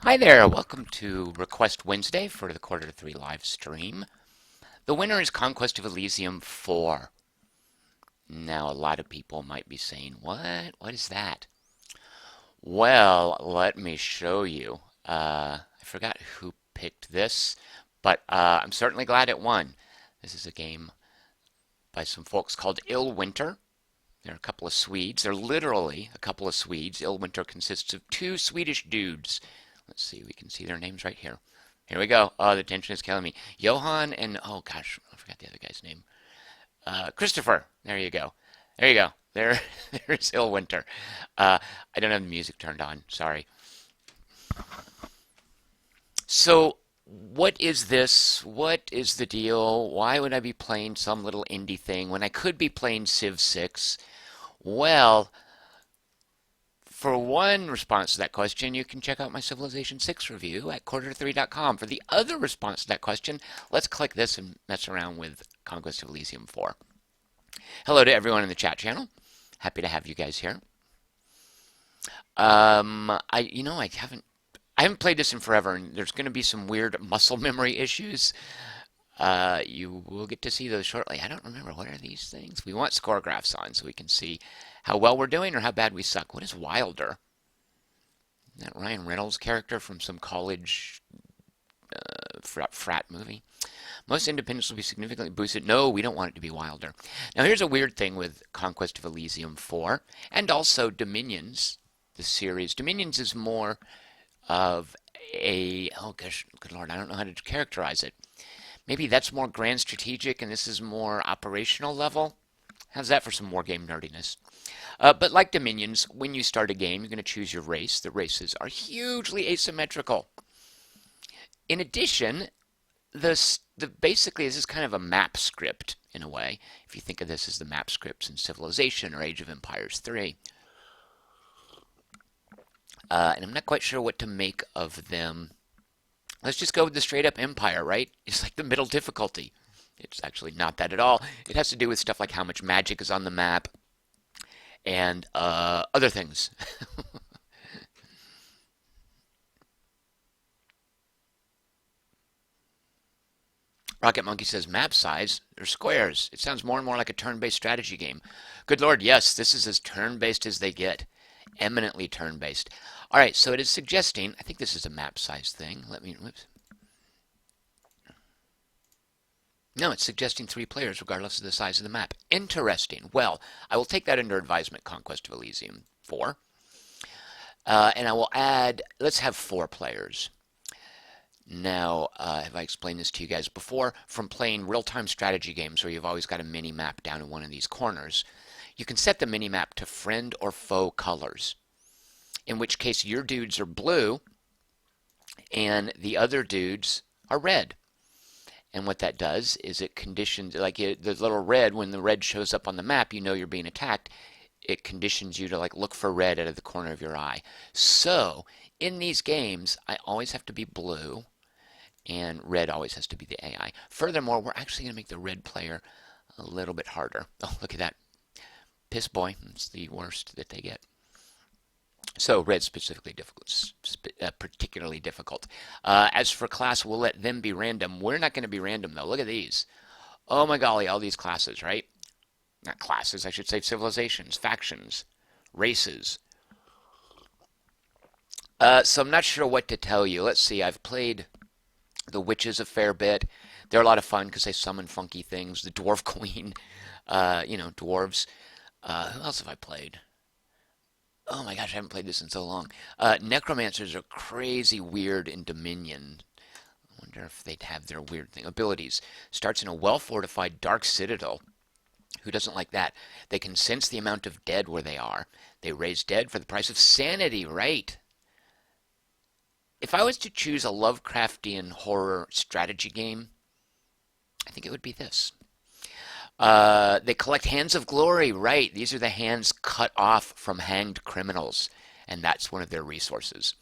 Hi there, welcome to Request Wednesday for the Quarter to 3 live stream. The winner is Conquest of Elysium 4. Now, a lot of people might be saying, What? What is that? Well, let me show you. I forgot who picked this, but I'm certainly glad it won. This is a game by some folks called Ill Winter. They're a couple of Swedes. They're literally a couple of Swedes. Ill Winter consists of two Swedish dudes. Let's see, we can see their names right here. Here we go. Oh, the tension is killing me. Johan and, oh gosh, I forgot the other guy's name. Christopher. There you go. There you go. There's Illwinter. I don't have the music turned on. Sorry. So, what is this? What is the deal? Why would I be playing some little indie thing when I could be playing Civ 6? Well, for one response to that question, you can check out my Civilization 6 review at quarter3.com. For the other response to that question, let's click this and mess around with Conquest of Elysium 4. Hello to everyone in the chat channel. Happy to have you guys here. I haven't played this in forever, and there's going to be some weird muscle memory issues. You will get to see those shortly. I don't remember, what are these things? We want score graphs on so we can see how well we're doing or how bad we suck. What is Wilder? Isn't that Ryan Reynolds' character from some college frat movie? Most independence will be significantly boosted. No, we don't want it to be Wilder. Now, here's a weird thing with Conquest of Elysium 4 and also Dominions, the series. Dominions is more of a, oh gosh, good lord, I don't know how to characterize it. Maybe that's more grand strategic and this is more operational level. How's that for some war game nerdiness? But like Dominions, when you start a game, you're going to choose your race. The races are hugely asymmetrical. In addition, basically this is kind of a map script in a way. If you think of this as the map scripts in Civilization or Age of Empires 3. And I'm not quite sure what to make of them. Let's just go with the straight up Empire, right? It's like the middle difficulty. It's actually not that at all. It has to do with stuff like how much magic is on the map and other things. Rocket Monkey says map size, they're squares. It sounds more and more like a turn-based strategy game. Good lord, yes, this is as turn-based as they get. Eminently turn-based. All right, so it is suggesting, I think this is a map size thing. Whoops. No, it's suggesting 3 players regardless of the size of the map. Interesting. Well, I will take that under advisement, Conquest of Elysium 4. And I will add, let's have 4 players. Now, have I explained this to you guys before? From playing real-time strategy games where you've always got a mini-map down in one of these corners, you can set the mini-map to friend or foe colors, in which case your dudes are blue and the other dudes are red. And what that does is it conditions, like the little red, when the red shows up on the map, you know you're being attacked. It conditions you to like look for red out of the corner of your eye. So in these games, I always have to be blue and red always has to be the AI. Furthermore, we're actually going to make the red player a little bit harder. Oh, look at that. Piss boy. It's the worst that they get. So red specifically difficult, particularly difficult. As for class, we'll let them be random. We're not going to be random though. Look at these. Oh my golly, all these classes, right? Not classes, I should say civilizations, factions, races. So I'm not sure what to tell you. Let's see, I've played the witches a fair bit. They're a lot of fun because they summon funky things. The dwarf queen, dwarves. Who else have I played? Oh my gosh, I haven't played this in so long. Necromancers are crazy weird in Dominion. I wonder if they'd have their weird thing. Abilities. Starts in a well-fortified dark citadel. Who doesn't like that? They can sense the amount of dead where they are. They raise dead for the price of sanity, right? If I was to choose a Lovecraftian horror strategy game, I think it would be this. They collect hands of glory, right? These are the hands cut off from hanged criminals, and that's one of their resources.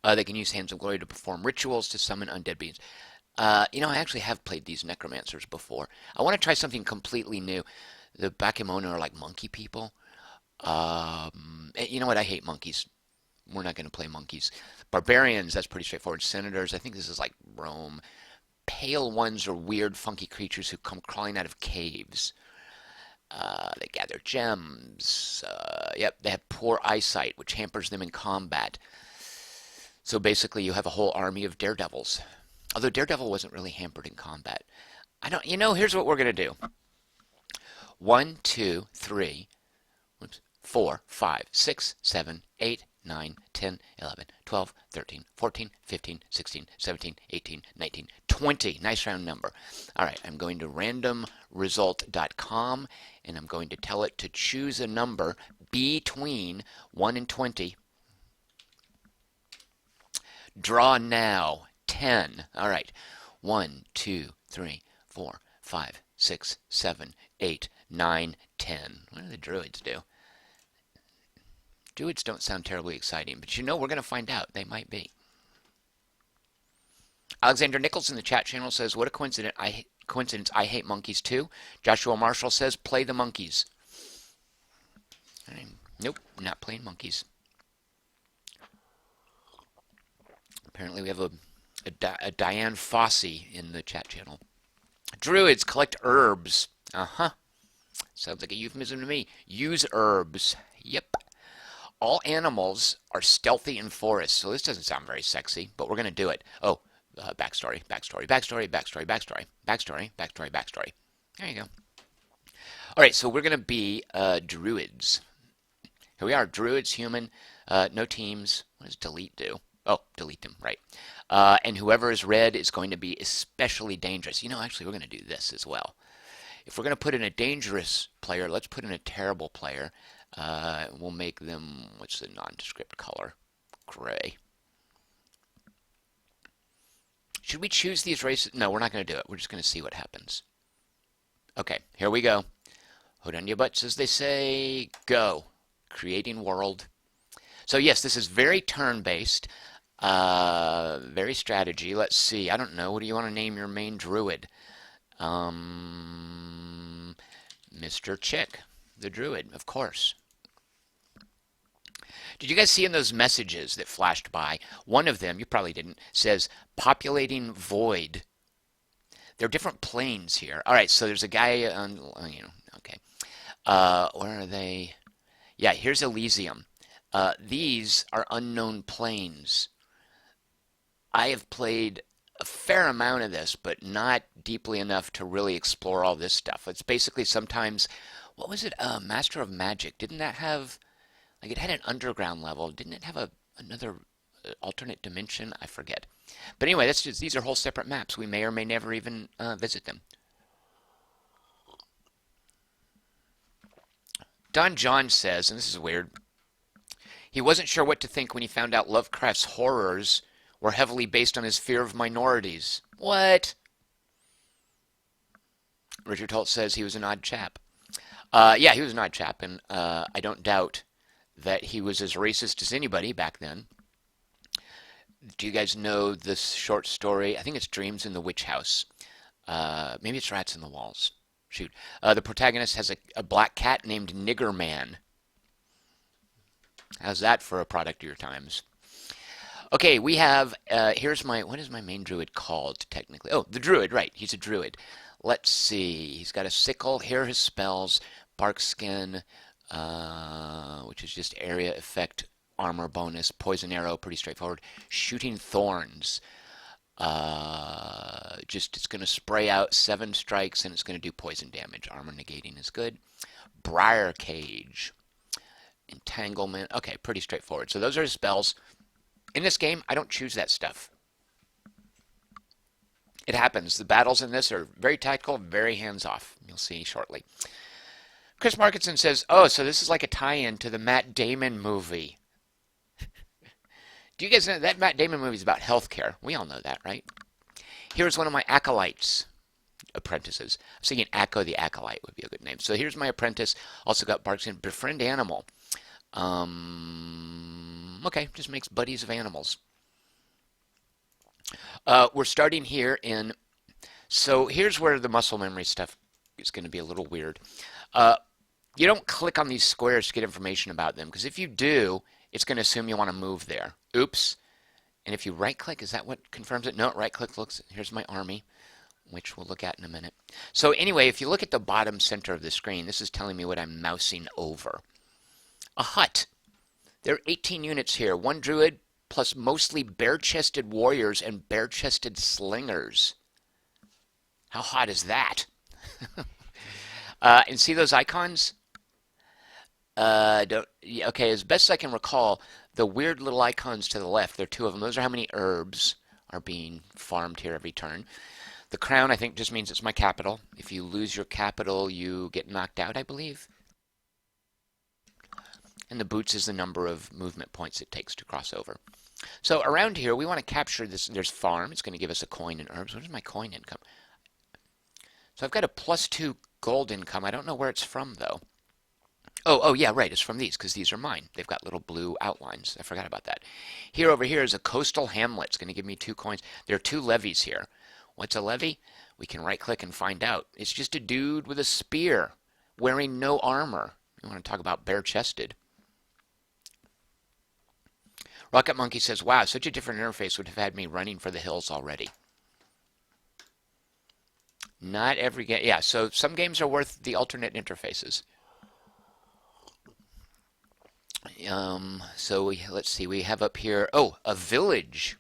They can use hands of glory to perform rituals to summon undead beings. I actually have played these necromancers before. I want to try something completely new. The Bakemono are like monkey people. You know what? I hate monkeys. we're not going to play monkeys. Barbarians, that's pretty straightforward. Senators, I think this is like Rome. Pale ones are weird, funky creatures who come crawling out of caves. They gather gems. Yep, they have poor eyesight, which hampers them in combat. So basically, you have a whole army of daredevils. Although Daredevil wasn't really hampered in combat. I don't. Here's what we're gonna do. 1, 2, 3, 4, 5, 6, 7, 8, 9, 10, 11, 12, 13, 14, 15, 16, 17, 18, 19, 20. Nice round number. All right, I'm going to randomresult.com and I'm going to tell it to choose a number between 1 and 20. Draw now. 10. All right. 1, 2, 3, 4, 5, 6, 7, 8, 9, 10. What do the druids do? Druids don't sound terribly exciting, but we're going to find out. They might be. Alexander Nichols in the chat channel says, what a coincidence. I hate monkeys too. Joshua Marshall says, play the monkeys. Nope, not playing monkeys. Apparently we have a Diane Fossey in the chat channel. Druids collect herbs. Sounds like a euphemism to me. Use herbs. Yep. All animals are stealthy in forests, so this doesn't sound very sexy, but we're going to do it. Oh, backstory. There you go. All right, so we're going to be druids. Here we are, druids, human, no teams. What does delete do? Oh, delete them, right. And whoever is red is going to be especially dangerous. Actually, we're going to do this as well. If we're going to put in a dangerous player, let's put in a terrible player. We'll make them, what's the nondescript color? Gray. Should we choose these races? No, we're not going to do it. We're just going to see what happens. Okay, here we go. Hold on to your butts, as they say. Go. Creating world. So yes, this is very turn-based. Very strategy. Let's see. I don't know. What do you want to name your main druid? Mr. Chick, the druid, of course. Did you guys see in those messages that flashed by? One of them, you probably didn't, says populating void. There are different planes here. All right, so there's a guy on, okay. Where are they? Yeah, here's Elysium. These are unknown planes. I have played a fair amount of this, but not deeply enough to really explore all this stuff. It's basically sometimes, what was it? Master of Magic. Didn't that have, it had an underground level. Didn't it have another alternate dimension? I forget. But anyway, these are whole separate maps. We may or may never even visit them. Don John says, and this is weird, he wasn't sure what to think when he found out Lovecraft's horrors were heavily based on his fear of minorities. What? Richard Holt says he was an odd chap. Yeah, he was an odd chap, and I don't doubt that he was as racist as anybody back then. Do you guys know this short story? I think it's Dreams in the Witch House. Maybe it's Rats in the Walls. Shoot. The protagonist has a black cat named Nigger Man. How's that for a product of your times? Okay, we have, what is my main druid called, technically? Oh, the druid, right. He's a druid. Let's see. He's got a sickle. Here are his spells. Bark Skin, which is just area effect, armor bonus. Poison Arrow, pretty straightforward. Shooting Thorns. It's going to spray out 7 strikes and it's going to do poison damage. Armor negating is good. Briar Cage. Entanglement. Okay, pretty straightforward. So those are his spells. In this game, I don't choose that stuff. It happens. The battles in this are very tactical, very hands-off. You'll see shortly. Chris Markinson says, oh, so this is like a tie-in to the Matt Damon movie. Do you guys know that Matt Damon movie is about healthcare? We all know that, right? Here's one of my acolytes, apprentices. I was thinking Acco the Acolyte would be a good name. So here's my apprentice. Also got Barkskin. Befriend animal. Okay, just makes buddies of animals. We're starting here in... So here's where the muscle memory stuff is going to be a little weird. You don't click on these squares to get information about them, because if you do, it's going to assume you want to move there. Oops. And if you right click, is that what confirms it? No, right click looks, here's my army, which we'll look at in a minute. So anyway, if you look at the bottom center of the screen, this is telling me what I'm mousing over. A hut. There are 18 units here. One druid plus mostly bare-chested warriors and bare-chested slingers. How hot is that? And see those icons? Okay, as best I can recall, the weird little icons to the left, there are two of them. Those are how many herbs are being farmed here every turn. The crown, I think, just means it's my capital. If you lose your capital, you get knocked out, I believe. And the boots is the number of movement points it takes to cross over. So around here, we want to capture this. There's farm. It's going to give us a coin and herbs. What is my coin income? So I've got a +2 gold income. I don't know where it's from, though. Oh, yeah, right. It's from these, because these are mine. They've got little blue outlines. I forgot about that. Here, over here is a coastal hamlet. It's going to give me 2 coins. There are 2 levies here. What's a levy? We can right-click and find out. It's just a dude with a spear, wearing no armor. You want to talk about bare-chested. Rocket Monkey says, wow, such a different interface would have had me running for the hills already. Not every game. Yeah, so some games are worth the alternate interfaces. Let's see, we have up here, oh, a village.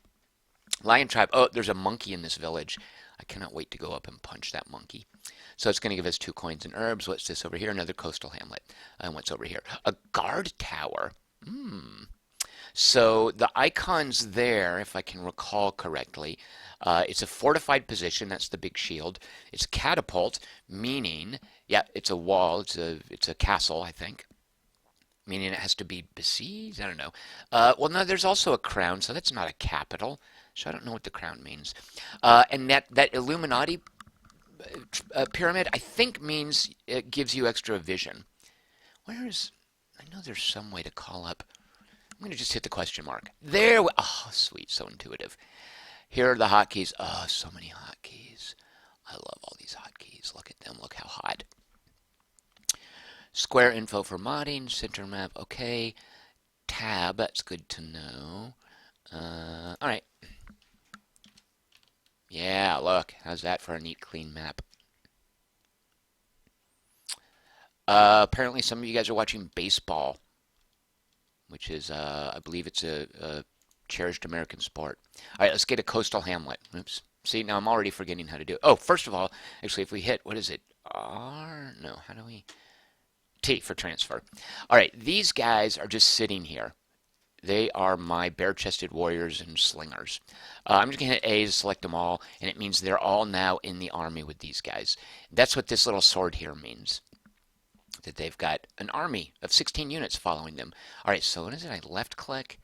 Lion tribe. Oh, there's a monkey in this village. I cannot wait to go up and punch that monkey. So it's going to give us 2 coins and herbs. What's this over here? Another coastal hamlet. And what's over here? A guard tower. So the icons there, if I can recall correctly, it's a fortified position. That's the big shield. It's catapult, meaning, yeah, it's a wall. It's a castle, I think. Meaning it has to be besieged? I don't know. Well, no, there's also a crown, so that's not a capital. So I don't know what the crown means. And that Illuminati pyramid, I think means it gives you extra vision. I know there's some way to call up. I'm going to just hit the question mark. There. Oh, sweet. So intuitive. Here are the hotkeys. Oh, so many hotkeys. I love all these hotkeys. Look at them. Look how hot. Square info for modding. Center map. Okay. Tab. That's good to know. All right. Yeah, look. How's that for a neat, clean map? Apparently some of you guys are watching baseball, which is, I believe it's a cherished American sport. All right, let's get a coastal hamlet. Oops. See, now I'm already forgetting how to do it. Oh, first of all, actually, if we hit, what is it? R? No, how do we? T for transfer. All right, these guys are just sitting here. They are my bare-chested warriors and slingers. I'm just going to hit A to select them all, and it means they're all now in the army with these guys. That's what this little sword here means. That they've got an army of 16 units following them. All right, so what is it? I left-click,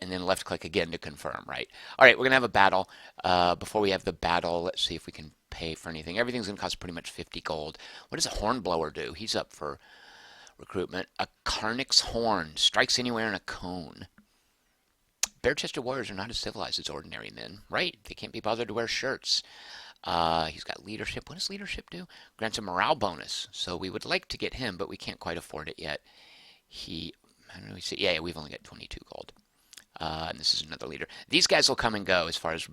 and then left-click again to confirm, right? All right, we're going to have a battle. Before we have the battle, let's see if we can pay for anything. Everything's going to cost pretty much 50 gold. What does a hornblower do? He's up for recruitment. A Carnix horn strikes anywhere in a cone. Bare-chested warriors are not as civilized as ordinary men, right? They can't be bothered to wear shirts. He's got leadership. What does leadership do? Grants a morale bonus. So we would like to get him, but we can't quite afford it yet. How do we see? Yeah, we've only got 22 gold. And this is another leader. These guys will come and go as far as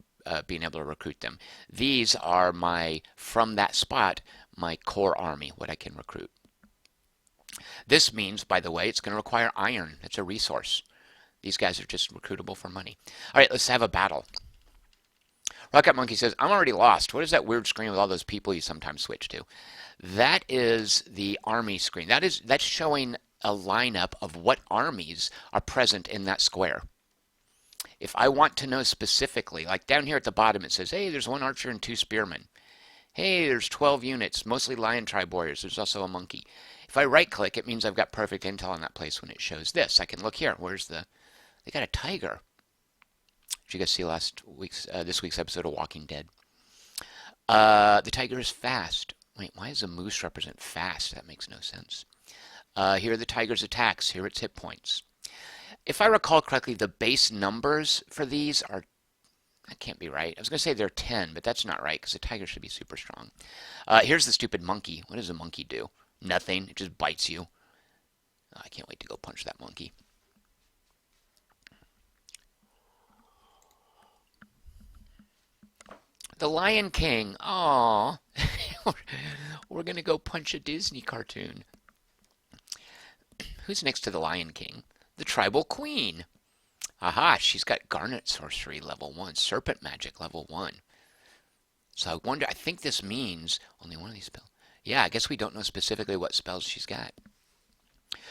being able to recruit them. These are from that spot, my core army, what I can recruit. This means, by the way, it's going to require iron. It's a resource. These guys are just recruitable for money. All right, let's have a battle. Rocket Monkey says, I'm already lost. What is that weird screen with all those people you sometimes switch to? That is the army screen. That's showing a lineup of what armies are present in that square. If I want to know specifically, like down here at the bottom it says, hey, there's 1 archer and 2 spearmen. Hey, there's 12 units, mostly lion tribe warriors. There's also a monkey. If I right click, it means I've got perfect intel on that place when it shows this. I can look here. They got a tiger. Did you guys see this week's episode of Walking Dead? The tiger is fast. Wait, why does a moose represent fast? That makes no sense. Here are the tiger's attacks. Here are its hit points. If I recall correctly, the base numbers for these are, that can't be right. I was going to say they're 10, but that's not right because the tiger should be super strong. Here's the stupid monkey. What does a monkey do? Nothing. It just bites you. Oh, I can't wait to go punch that monkey. The Lion King. Aw. We're going to go punch a Disney cartoon. Who's next to the Lion King? The Tribal Queen. Aha, she's got Garnet Sorcery level 1, Serpent Magic level 1. So I wonder, I think this means only one of these spells. Yeah, I guess we don't know specifically what spells she's got.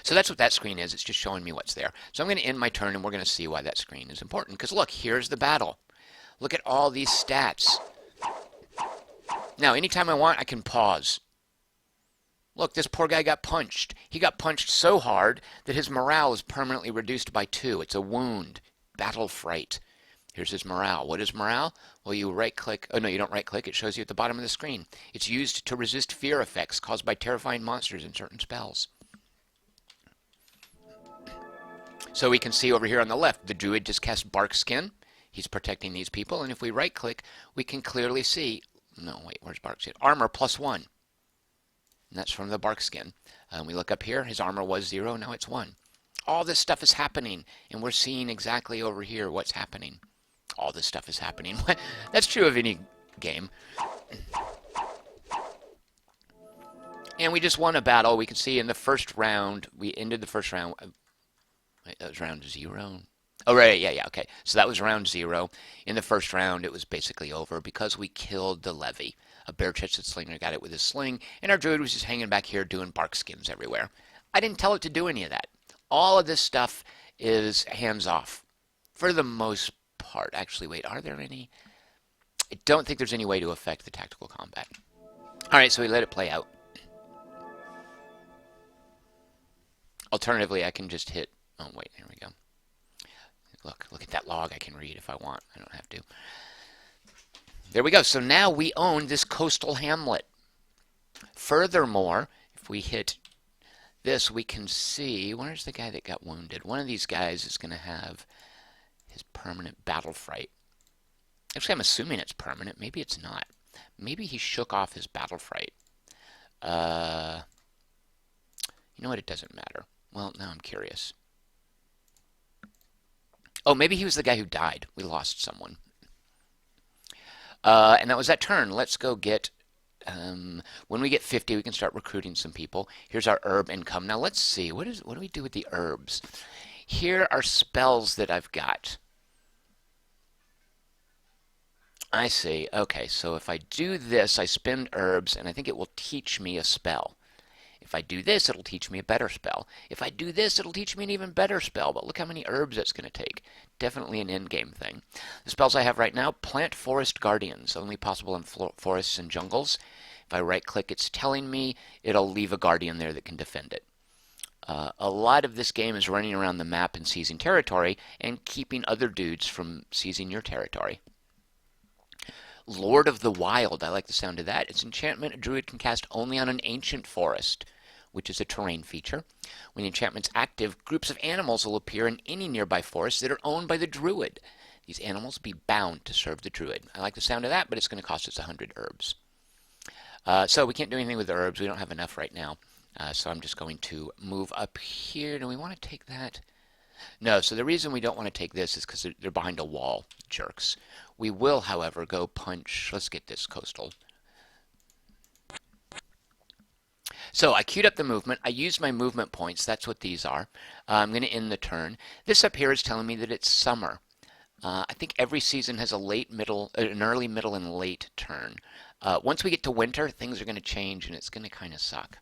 So that's what that screen is. It's just showing me what's there. So I'm going to end my turn and we're going to see why that screen is important. Because look, here's the battle. Look at all these stats. Now, anytime I want, I can pause. Look, this poor guy got punched. He got punched so hard that his morale is permanently reduced by 2. It's a wound. Battle fright. Here's his morale. What is morale? Well, you right-click. Oh, no, you don't right-click. It shows you at the bottom of the screen. It's used to resist fear effects caused by terrifying monsters and certain spells. So we can see over here on the left, the druid just cast Bark Skin. He's protecting these people. And if we right-click, we can clearly see... No, wait, where's Bark Skin? Armor +1. And that's from the Bark Skin. We look up here. His armor was 0. Now it's 1. All this stuff is happening. And we're seeing exactly over here what's happening. All this stuff is happening. That's true of any game. And we just won a battle. We can see in the first round, we ended the first round. Wait, that was round 0. Oh, right, yeah, okay. So that was round 0. In the first round, it was basically over because we killed the levy. A bare-chested slinger got it with his sling, and our druid was just hanging back here doing bark skins everywhere. I didn't tell it to do any of that. All of this stuff is hands-off for the most part. Actually, wait, are there any? I don't think there's any way to affect the tactical combat. All right, so we let it play out. Alternatively, I can just hit... Oh, wait, here we go. Look at that log I can read if I want. I don't have to. There we go. So now we own this coastal hamlet. Furthermore, if we hit this, we can see... Where's the guy that got wounded? One of these guys is going to have his permanent battle fright. Actually, I'm assuming it's permanent. Maybe it's not. Maybe he shook off his battle fright. You know what? It doesn't matter. Well, now I'm curious. Oh, maybe he was the guy who died. We lost someone. And that was that turn. Let's go get... when we get 50, we can start recruiting some people. Here's our herb income. Now let's see. What do we do with the herbs? Here are spells that I've got. I see. Okay, so if I do this, I spend herbs, and I think it will teach me a spell. If I do this, it'll teach me a better spell. If I do this, it'll teach me an even better spell. But look how many herbs it's going to take. Definitely an end-game thing. The spells I have right now, Plant Forest Guardians, only possible in forests and jungles. If I right-click, it's telling me it'll leave a guardian there that can defend it. A lot of this game is running around the map and seizing territory and keeping other dudes from seizing your territory. Lord of the Wild, I like the sound of that. It's enchantment a druid can cast only on an ancient forest, which is a terrain feature. When the enchantment's active, groups of animals will appear in any nearby forest that are owned by the druid. These animals will be bound to serve the druid. I like the sound of that, but it's going to cost us 100 herbs. So we can't do anything with the herbs. We don't have enough right now. So I'm just going to move up here. Do we want to take that? No, so the reason we don't want to take this is because they're behind a wall, jerks. We will, however, go punch... Let's get this coastal. So I queued up the movement. I used my movement points. That's what these are. I'm going to end the turn. This up here is telling me that it's summer. I think every season has a late, middle, an early, middle, and late turn. Once we get to winter, things are going to change, and it's going to kind of suck.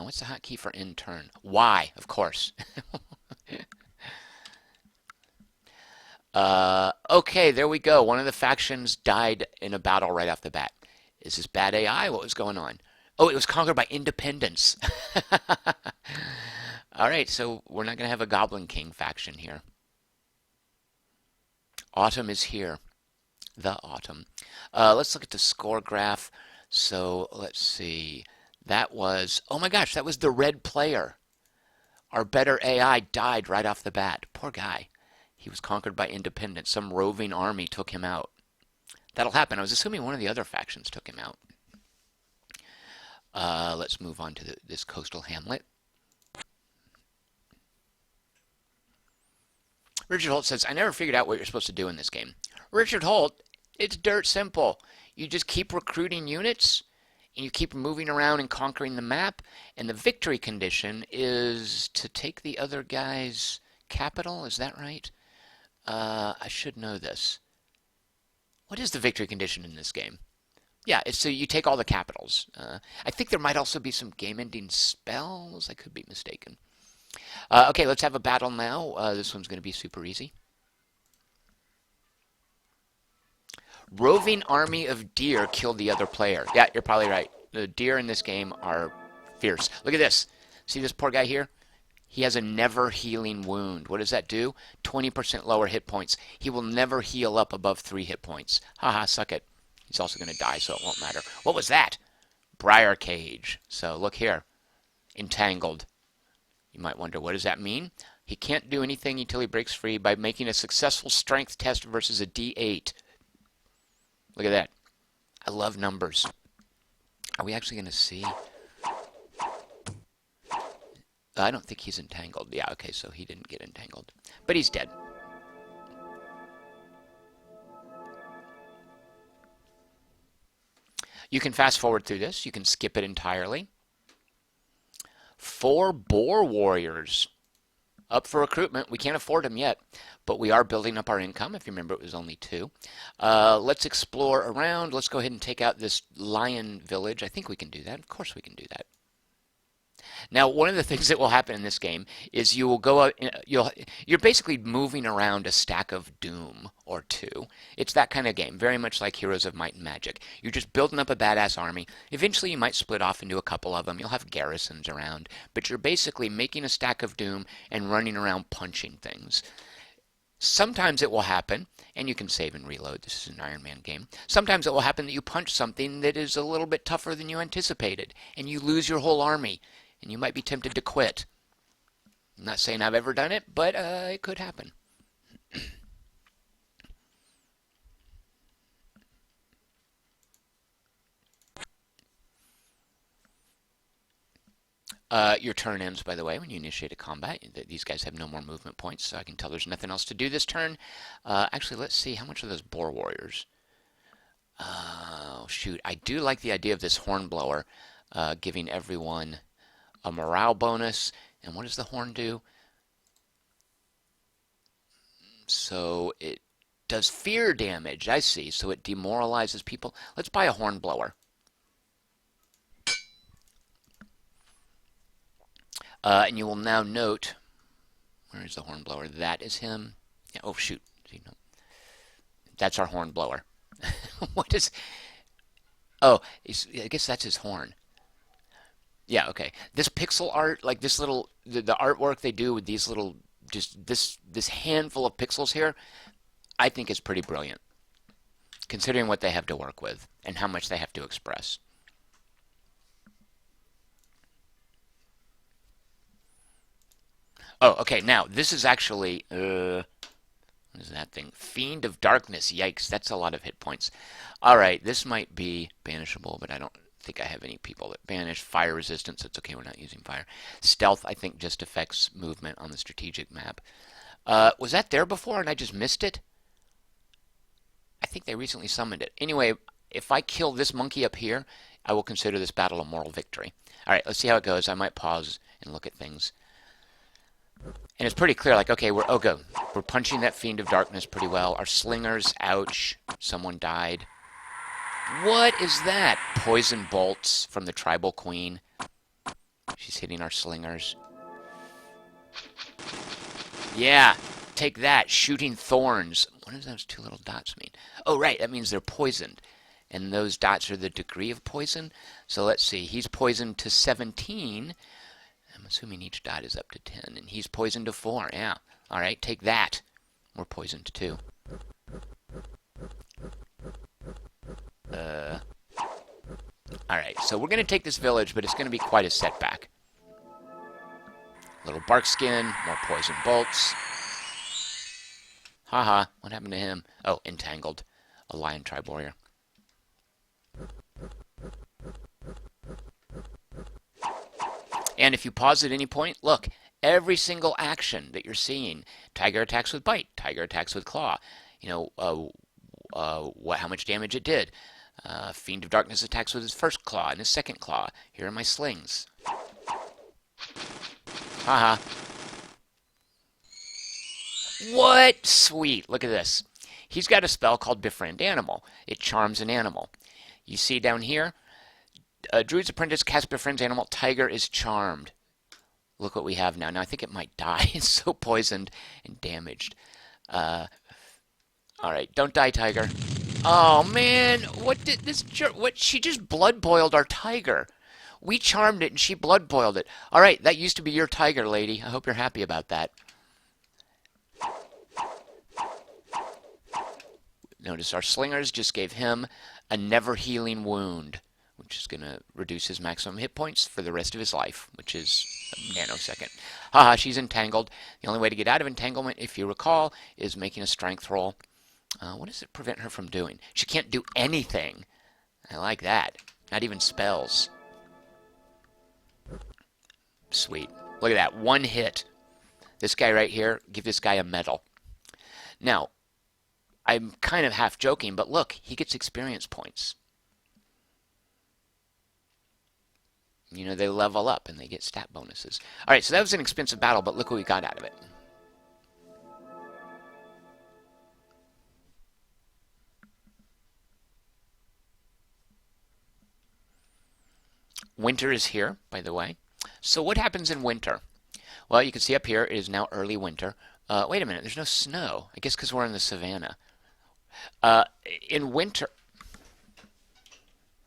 What's the hotkey for end turn? Y, of course. Okay, there we go. One of the factions died in a battle right off the bat. Is this bad AI? What was going on? Oh, it was conquered by independence. All right, so we're not going to have a Goblin King faction here. Autumn is here. The autumn. Let's look at the score graph. So let's see. That was, oh my gosh, that was the red player. Our better AI died right off the bat. Poor guy. He was conquered by independence. Some roving army took him out. That'll happen. I was assuming one of the other factions took him out. Let's move on to this coastal hamlet. Richard Holt says, I never figured out what you're supposed to do in this game. Richard Holt, It's dirt simple. You just keep recruiting units and you keep moving around and conquering the map. And the victory condition is to take the other guy's capital. Is that right? I should know this. What is the victory condition in this game? Yeah, it's so you take all the capitals. I think there might also be some game-ending spells. I could be mistaken. Okay, let's have a battle now. This one's going to be super easy. Roving army of deer killed the other player. Yeah, you're probably right. The deer in this game are fierce. Look at this. See this poor guy here? He has a never healing wound. What does that do? 20% lower hit points. He will never heal up above 3 hit points. Haha, suck it. He's also going to die, so it won't matter. What was that? Briar cage. So look here. Entangled. You might wonder, what does that mean? He can't do anything until he breaks free by making a successful strength test versus a D8. Look at that. I love numbers. Are we actually going to see? I don't think he's entangled. Yeah, okay, so he didn't get entangled. But he's dead. You can fast forward through this. You can skip it entirely. 4 boar warriors. Up for recruitment. We can't afford them yet, but we are building up our income. If you remember, it was only 2. Let's explore around. Let's go ahead and take out this lion village. I think we can do that. Of course we can do that. Now, one of the things that will happen in this game is you will go out, you're basically moving around a stack of doom or 2. It's that kind of game, very much like Heroes of Might and Magic. You're just building up a badass army. Eventually, you might split off into a couple of them. You'll have garrisons around, but you're basically making a stack of doom and running around punching things. Sometimes it will happen, and you can save and reload. This is an Iron Man game. Sometimes it will happen that you punch something that is a little bit tougher than you anticipated, and you lose your whole army. And you might be tempted to quit. I'm not saying I've ever done it, but it could happen. Your turn ends, by the way, when you initiate a combat. These guys have no more movement points, so I can tell there's nothing else to do this turn. Actually, let's see. How much are those boar warriors? Oh, shoot. I do like the idea of this hornblower giving everyone a morale bonus. And what does the horn do? So it does fear damage. I see. So it demoralizes people. Let's buy a hornblower. And you will now note, where is the hornblower? That is him. Yeah, oh, shoot. See, no. That's our hornblower. What is... Oh, I guess that's his horn. Yeah, okay. This pixel art, like this little, the artwork they do with these little, just this handful of pixels here, I think is pretty brilliant, considering what they have to work with and how much they have to express. Oh, okay, now, this is actually, what is that thing? Fiend of Darkness, yikes, that's a lot of hit points. Alright, this might be banishable, but I don't think I have any people that banish. Fire resistance, it's okay, we're not using fire. Stealth, I think, just affects movement on the strategic map. Was that there before and I just missed it? I think they recently summoned it. Anyway, if I kill this monkey up here, I will consider this battle a moral victory. Alright, let's see how it goes. I might pause and look at things. And it's pretty clear, like, okay, we're punching that Fiend of Darkness pretty well. Our slingers, ouch, someone died. What is that? Poison bolts from the tribal queen. She's hitting our slingers. Yeah, take that. Shooting thorns. What does those 2 little dots mean? Oh, right, that means they're poisoned. And those dots are the degree of poison. So let's see. He's poisoned to 17. I'm assuming each dot is up to 10. And he's poisoned to 4. Yeah. All right, take that. We're poisoned too. Alright, so we're going to take this village, but it's going to be quite a setback. Little bark skin, more poison bolts. Haha, what happened to him? Oh, entangled. A lion tribe warrior. And if you pause at any point, look, every single action that you're seeing, tiger attacks with bite, tiger attacks with claw, you know, how much damage it did. Fiend of Darkness attacks with his first claw and his second claw. Here are my slings. Haha. What? Sweet. Look at this. He's got a spell called Befriend Animal. It charms an animal. You see down here? Druid's Apprentice casts Befriends Animal. Tiger is charmed. Look what we have now. Now I think it might die. It's so poisoned and damaged. Alright, don't die, Tiger. Oh, man. What did this what? She just blood boiled our tiger. We charmed it and she blood boiled it. Alright, that used to be your tiger, lady. I hope you're happy about that. Notice our slingers just gave him a never-healing wound, which is going to reduce his maximum hit points for the rest of his life, which is a nanosecond. Haha, she's entangled. The only way to get out of entanglement, if you recall, is making a strength roll. What does it prevent her from doing? She can't do anything. I like that. Not even spells. Sweet. Look at that. One hit. This guy right here, give this guy a medal. Now, I'm kind of half joking, but look, he gets experience points. You know, they level up and they get stat bonuses. Alright, so that was an expensive battle, but look what we got out of it. Winter is here, by the way. So what happens in winter? Well, you can see up here it is now early winter. Wait a minute, there's no snow. I guess because we're in the savannah. In winter...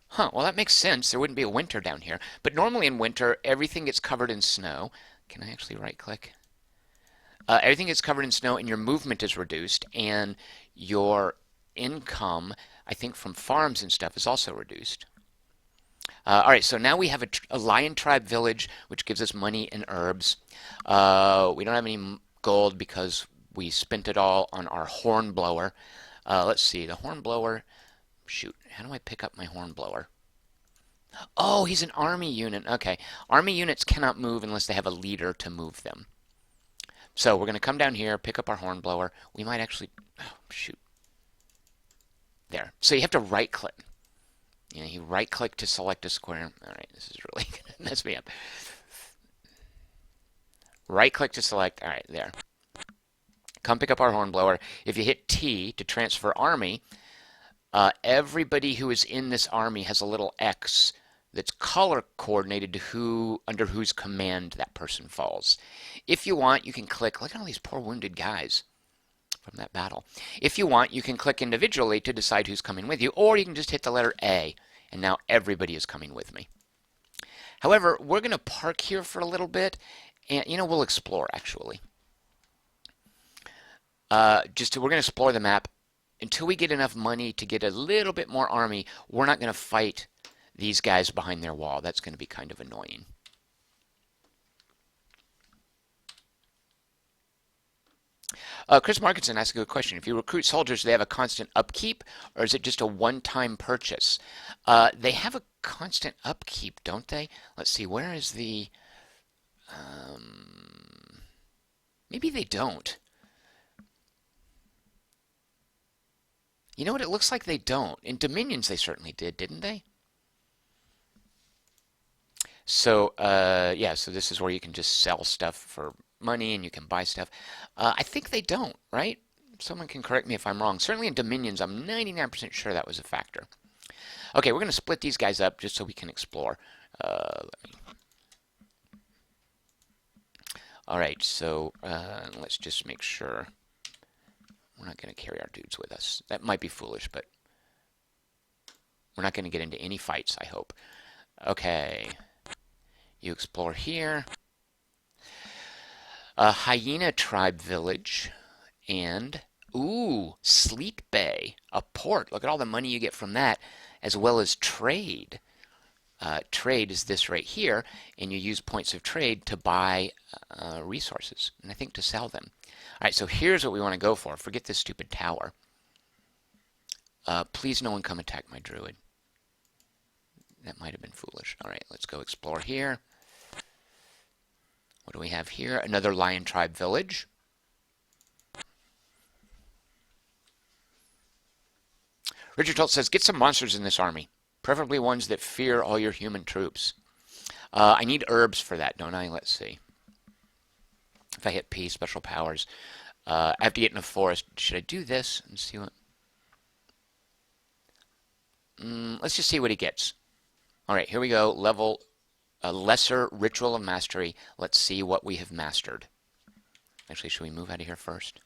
Huh, well that makes sense. There wouldn't be a winter down here. But normally in winter, everything gets covered in snow. Can I actually right-click? Everything gets covered in snow and your movement is reduced. And your income, I think from farms and stuff, is also reduced. Alright, so now we have a lion tribe village, which gives us money and herbs. We don't have any gold because we spent it all on our horn blower. Let's see, the horn blower... Shoot, how do I pick up my horn blower? Oh, he's an army unit. Okay, army units cannot move unless they have a leader to move them. So we're going to come down here, pick up our horn blower. We might actually... Oh, shoot. There. So you have to right-click. You know, you right-click to select a square. Alright, this is really going to mess me up. Right-click to select. Alright, there. Come pick up our horn blower. If you hit T to transfer army... everybody who is in this army has a little X that's color coordinated to under whose command that person falls. If you want, you can click. Look at all these poor wounded guys from that battle. If you want, you can click individually to decide who's coming with you, or you can just hit the letter A, and now everybody is coming with me. However, we're going to park here for a little bit, and we'll explore actually. We're going to explore the map. Until we get enough money to get a little bit more army, we're not going to fight these guys behind their wall. That's going to be kind of annoying. Chris Markinson asked a good question. If you recruit soldiers, do they have a constant upkeep, or is it just a one-time purchase? They have a constant upkeep, don't they? Let's see, where is the... maybe they don't. You know what? It looks like they don't. In Dominions, they certainly did, didn't they? So, yeah, so this is where you can just sell stuff for money and you can buy stuff. I think they don't, right? Someone can correct me if I'm wrong. Certainly in Dominions, I'm 99% sure that was a factor. Okay, we're going to split these guys up just so we can explore. All right, so let's just make sure. We're not going to carry our dudes with us. That might be foolish, but we're not going to get into any fights, I hope. Okay. You explore here. A hyena tribe village. And, ooh, Sleep Bay. A port. Look at all the money you get from that, as well as trade. Trade is this right here, and you use points of trade to buy resources, and I think to sell them. All right, so here's what we want to go for. Forget this stupid tower. Please no one come attack my druid. That might have been foolish. All right, let's go explore here. What do we have here? Another lion tribe village. Richard Holt says, get some monsters in this army, preferably ones that fear all your human troops. I need herbs for that, don't I? Let's see. If I hit P, special powers. I have to get in a forest. Should I do this and see what... let's just see what he gets. All right, here we go. Level a lesser ritual of mastery. Let's see what we have mastered. Actually, should we move out of here first?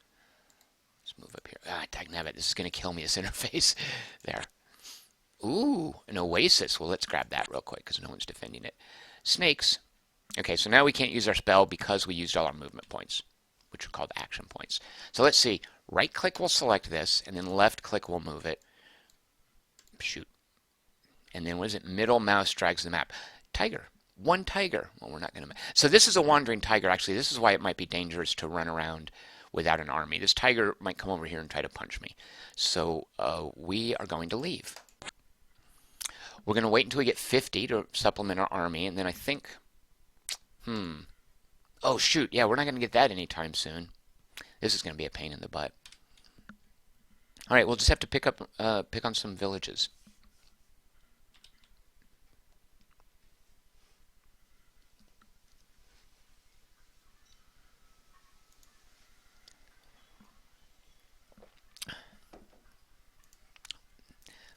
Let's move up here. Ah, dagnabbit. This is going to kill me, this interface. There. Ooh, an oasis. Well, let's grab that real quick because no one's defending it. Snakes. Okay, so now we can't use our spell because we used all our movement points, which are called action points. So let's see. Right click will select this, and then left click will move it. Shoot. And then what is it? Middle mouse drags the map. Tiger. One tiger. Well, we're not going to... So this is a wandering tiger. Actually, this is why it might be dangerous to run around without an army. This tiger might come over here and try to punch me. So we are going to leave. We're going to wait until we get 50 to supplement our army, and then I think... Oh, shoot. Yeah, we're not going to get that anytime soon. This is going to be a pain in the butt. All right, we'll just have to pick on some villages.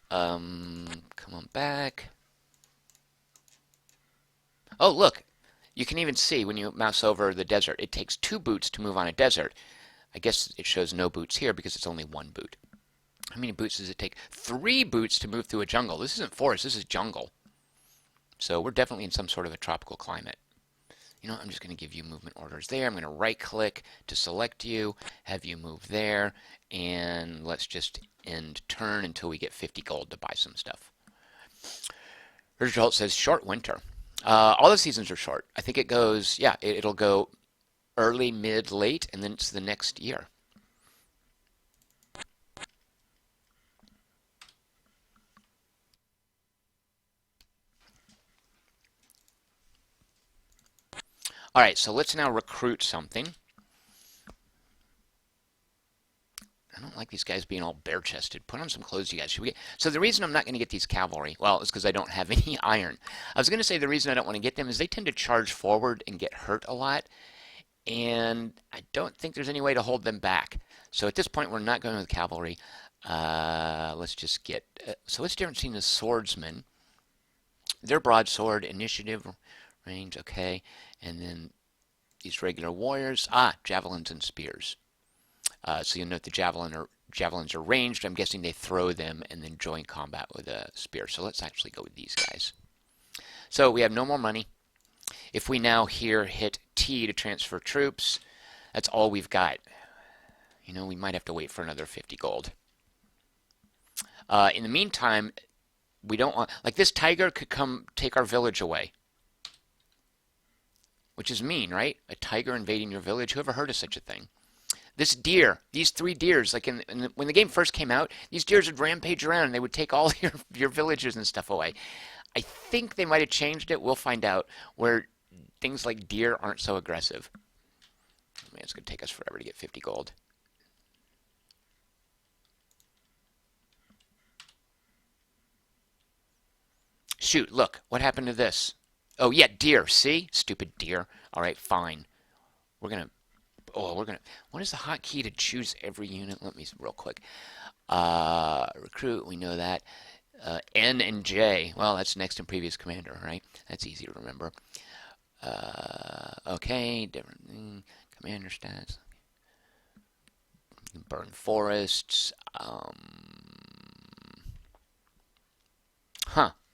Come on back. Oh, look. You can even see when you mouse over the desert, it takes 2 boots to move on a desert. I guess it shows no boots here because it's only 1 boot. How many boots does it take? 3 boots to move through a jungle. This isn't forest, this is jungle. So we're definitely in some sort of a tropical climate. You know what, I'm just going to give you movement orders there. I'm going to right click to select you, have you move there, and let's just end turn until we get 50 gold to buy some stuff. Richard Holt says short winter. All the seasons are short. I think it goes, yeah, it'll go early, mid, late, and then it's the next year. All right, so let's now recruit something. I don't like these guys being all bare-chested. Put on some clothes, you guys. Should we get... So the reason I'm not going to get these cavalry, well, is because I don't have any iron. I was going to say the reason I don't want to get them is they tend to charge forward and get hurt a lot, and I don't think there's any way to hold them back. So at this point, we're not going with cavalry. Let's just get... so what's the difference between the swordsmen? Their broadsword, initiative, range, okay, and then these regular warriors. Javelins and spears. So you'll note the javelins are ranged. I'm guessing they throw them and then join combat with a spear. So let's actually go with these guys. So we have no more money. If we now here hit T to transfer troops, that's all we've got. You know, we might have to wait for another 50 gold. In the meantime, we don't want... Like, this tiger could come take our village away. Which is mean, right? A tiger invading your village. Whoever heard of such a thing? This deer, these 3 deers, like when the game first came out, these deers would rampage around and they would take all your villagers and stuff away. I think they might have changed it. We'll find out where things like deer aren't so aggressive. Man, it's going to take us forever to get 50 gold. Shoot, look, what happened to this? Oh, yeah, deer, see? Stupid deer. All right, fine. We're going to... What is the hotkey to choose every unit? Let me real quick. Recruit, we know that. N and J. Well, that's next and previous commander, right? That's easy to remember. Okay, different commander stats. Burn forests.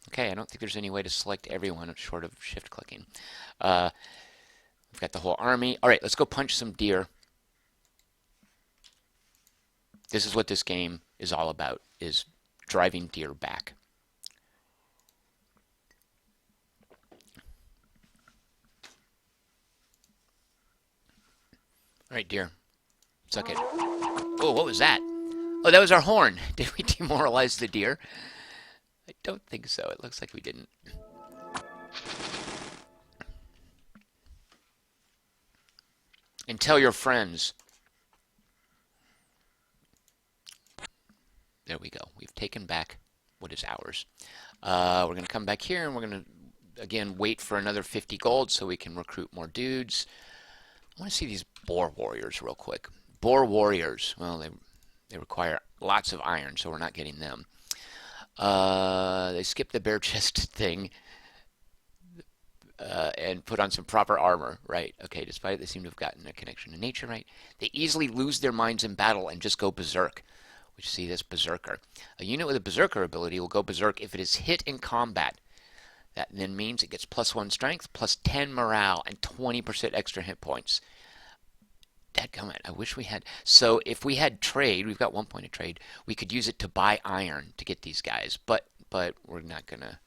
Okay, I don't think there's any way to select everyone short of shift clicking. We've got the whole army. All right, let's go punch some deer. This is what this game is all about, is driving deer back. All right, deer. Suck it. Oh, what was that? Oh, that was our horn. Did we demoralize the deer? I don't think so. It looks like we didn't. And tell your friends. There we go. We've taken back what is ours. We're going to come back here and we're going to, again, wait for another 50 gold so we can recruit more dudes. I want to see these boar warriors real quick. Boar warriors, well, they require lots of iron, so we're not getting them. They skipped the bare chest thing and put on some proper armor, right? Okay, despite it, they seem to have gotten a connection to nature, right? They easily lose their minds in battle and just go berserk. We see this berserker. A unit with a berserker ability will go berserk if it is hit in combat. That then means it gets +1 strength, +10 morale, and 20% extra hit points. Dadgummit, I wish we had. So if we had trade, we've got 1 point of trade, we could use it to buy iron to get these guys. But we're not gonna.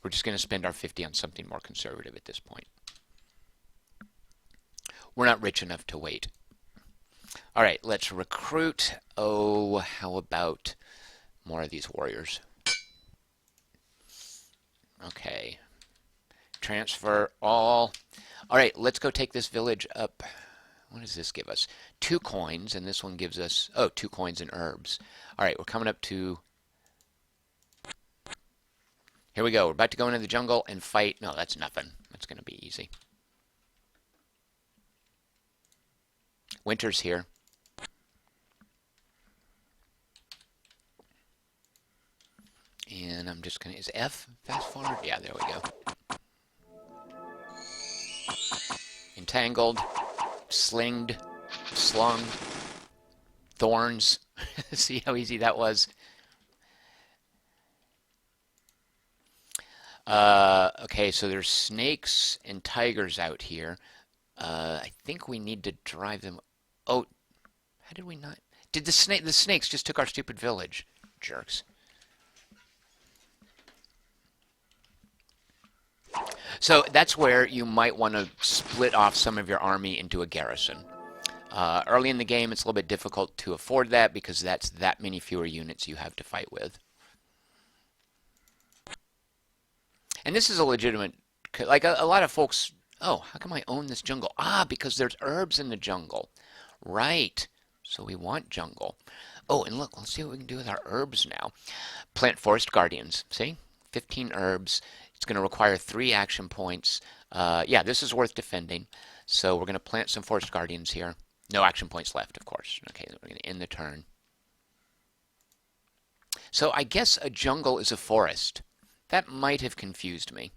We're just gonna spend our 50 on something more conservative at this point. We're not rich enough to wait. All right, let's recruit. Oh, how about more of these warriors? Okay. Transfer all. All right, let's go take this village up. What does this give us? 2 coins, and this one gives us, 2 coins and herbs. All right, we're coming up to, here we go. We're about to go into the jungle and fight. No, that's nothing. That's going to be easy. Winter's here. And I'm just going to, is F fast forward? Yeah, there we go. Entangled, slinged, slung, thorns. See how easy that was? Okay, so there's snakes and tigers out here. I think we need to drive them. Oh, how did we not? Did the snakes just took our stupid village. Jerks. So that's where you might want to split off some of your army into a garrison. Early in the game, it's a little bit difficult to afford that because that's that many fewer units you have to fight with. And this is a legitimate, like a lot of folks, oh, how come I own this jungle? Ah, because there's herbs in the jungle. Right. So we want jungle. Oh, and look, let's see what we can do with our herbs now. Plant forest guardians. See? 15 herbs. It's going to require 3 action points. Yeah, this is worth defending. So we're going to plant some forest guardians here. No action points left, of course. Okay, we're going to end the turn. So I guess a jungle is a forest. That might have confused me.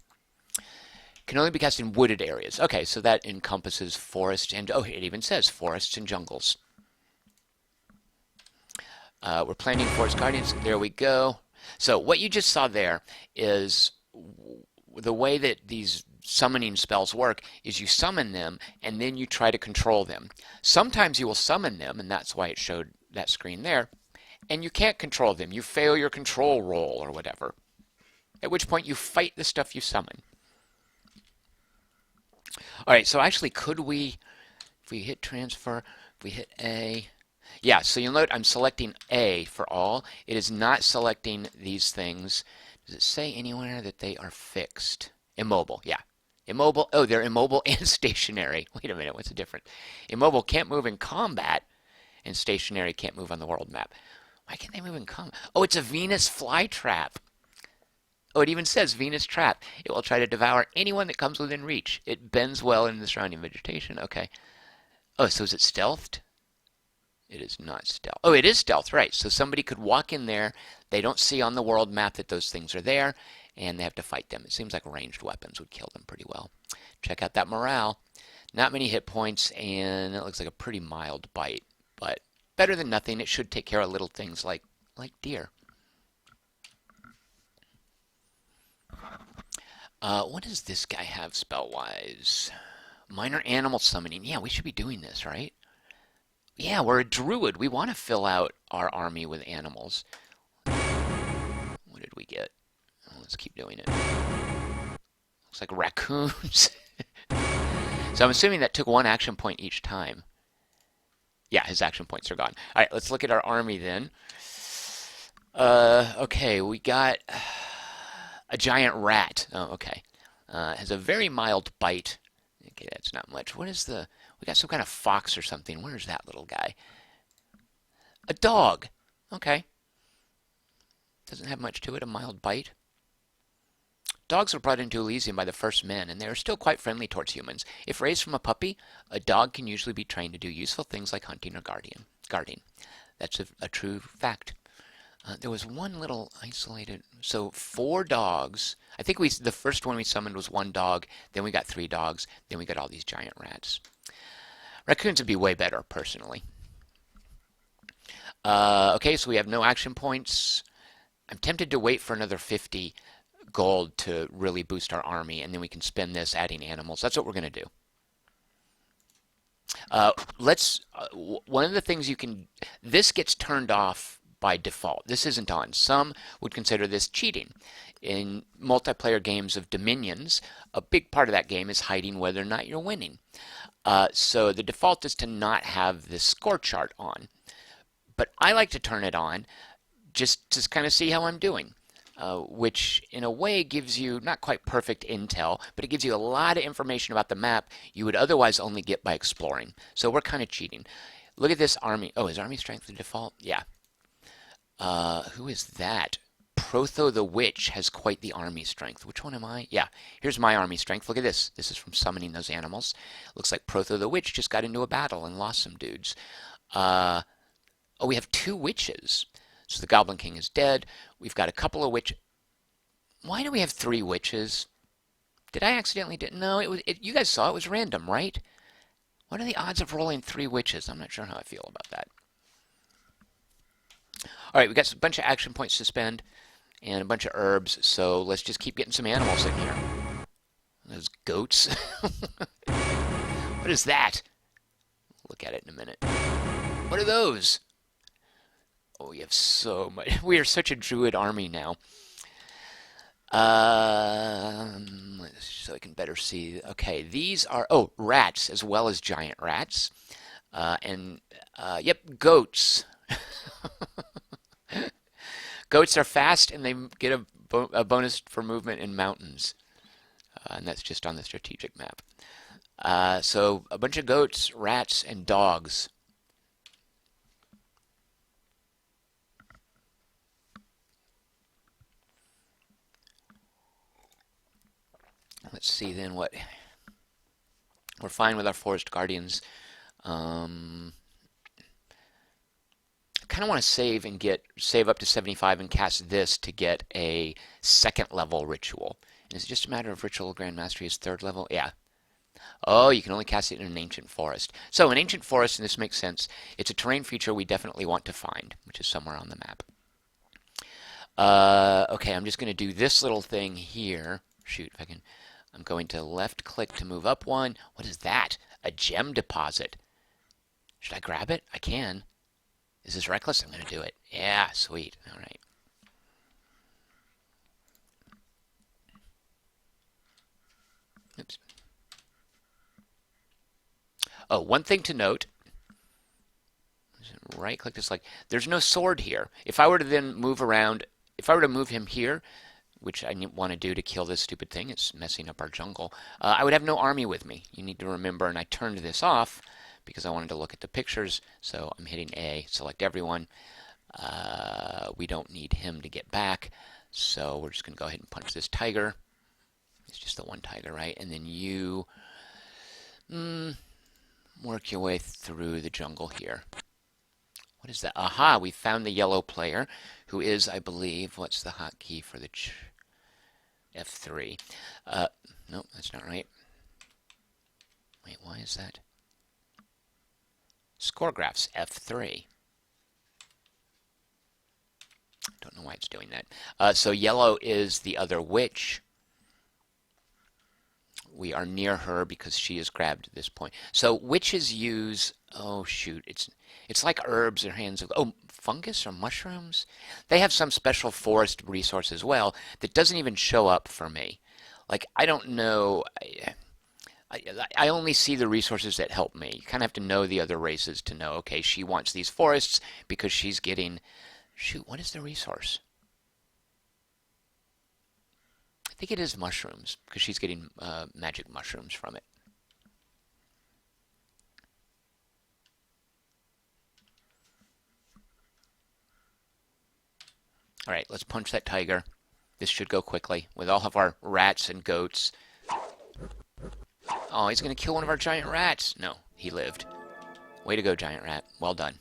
Can only be cast in wooded areas. Okay, so that encompasses forest and, oh, it even says forests and jungles. We're planting forest guardians. There we go. So what you just saw there is the way that these summoning spells work is you summon them and then you try to control them. Sometimes you will summon them, and that's why it showed that screen there, and you can't control them. You fail your control roll or whatever, at which point you fight the stuff you summon. All right, so actually could we, if we hit transfer, if we hit A, yeah, so you'll note I'm selecting A for all. It is not selecting these things. Does it say anywhere that they are fixed? Immobile, yeah. Immobile, oh, they're immobile and stationary. Wait a minute, what's the difference? Immobile can't move in combat, and stationary can't move on the world map. Why can't they move in combat? Oh, it's a Venus flytrap. Oh, it even says Venus trap. It will try to devour anyone that comes within reach. It bends well in the surrounding vegetation. Okay. Oh, so is it stealthed? It is not stealth. Oh, it is stealth, right. So somebody could walk in there. They don't see on the world map that those things are there, and they have to fight them. It seems like ranged weapons would kill them pretty well. Check out that morale. Not many hit points, and it looks like a pretty mild bite, but better than nothing. It should take care of little things like deer. What does this guy have spell-wise? Minor animal summoning. Yeah, we should be doing this, right? Yeah, we're a druid. We want to fill out our army with animals. What did we get? Oh, let's keep doing it. Looks like raccoons. So I'm assuming that took 1 action point each time. Yeah, his action points are gone. All right, let's look at our army then. Okay, we got a giant rat. Oh, okay. Has a very mild bite. Okay, that's not much. What is the... We got some kind of fox or something. Where's that little guy? A dog. Okay. Doesn't have much to it, a mild bite. Dogs were brought into Elysium by the first men, and they are still quite friendly towards humans. If raised from a puppy, a dog can usually be trained to do useful things like hunting or guarding. That's a true fact. There was one little isolated, so 4 dogs. I think the first one we summoned was 1 dog, then we got 3 dogs, then we got all these giant rats. Raccoons would be way better, personally. Okay, so we have no action points. I'm tempted to wait for another 50 gold to really boost our army, and then we can spend this adding animals. That's what we're going to do. One of the things this gets turned off by default. This isn't on. Some would consider this cheating. In multiplayer games of Dominions, a big part of that game is hiding whether or not you're winning. So the default is to not have this score chart on. But I like to turn it on just to kind of see how I'm doing. Which in a way gives you not quite perfect intel, but it gives you a lot of information about the map you would otherwise only get by exploring. So we're kind of cheating. Look at this army. Oh, is army strength the default? Yeah. Who is that? Protho the Witch has quite the army strength. Which one am I? Yeah, here's my army strength. Look at this. This is from summoning those animals. Looks like Protho the Witch just got into a battle and lost some dudes. Oh, we have 2 witches. So the Goblin King is dead. We've got a couple of witches. Why do we have 3 witches? Did I accidentally No, you guys saw it was random, right? What are the odds of rolling 3 witches? I'm not sure how I feel about that. All right, we got a bunch of action points to spend and a bunch of herbs, so let's just keep getting some animals in here. Those goats. What is that? Look at it in a minute. What are those? Oh, we have so much. We are such a druid army now. So I can better see. Okay, these are, rats as well as giant rats. Yep, goats. Goats are fast and they get a bonus for movement in mountains. And that's just on the strategic map. So a bunch of goats, rats, and dogs. Let's see then what... We're fine with our forest guardians. I kind of want to save up to 75 and cast this to get a 2nd level ritual. And is it just a matter of ritual grand mastery is 3rd level? Yeah. Oh, you can only cast it in an ancient forest. So an ancient forest, and this makes sense, it's a terrain feature we definitely want to find, which is somewhere on the map. Okay, I'm just going to do this little thing here. Shoot, if I can... I'm going to left click to move up 1. What is that? A gem deposit. Should I grab it? I can. Is this reckless? I'm going to do it. Yeah, sweet. All right. Oops. Oh, one thing to note. Right click this, like, there's no sword here. If I were to then move around, if I were to move him here, which I want to do to kill this stupid thing, it's messing up our jungle, I would have no army with me. You need to remember, and I turned this off because I wanted to look at the pictures, so I'm hitting A, select everyone. We don't need him to get back, so we're just going to go ahead and punch this tiger. It's just the one tiger, right? And then you work your way through the jungle here. What is that? Aha, we found the yellow player, who is, I believe, what's the hotkey for the F3? Nope, that's not right. Wait, why is that? Score graphs, F3. Don't know why it's doing that. So yellow is the other witch. We are near her because she is grabbed at this point. So witches use, oh shoot, it's like herbs or hands of, fungus or mushrooms? They have some special forest resource as well that doesn't even show up for me. Like, I don't know, I only see the resources that help me. You kind of have to know the other races to know, okay, she wants these forests because she's getting, shoot, what is the resource? I think it is mushrooms because she's getting magic mushrooms from it. All right, let's punch that tiger. This should go quickly with all of our rats and goats. Oh, he's going to kill one of our giant rats. No, he lived. Way to go, giant rat. Well done.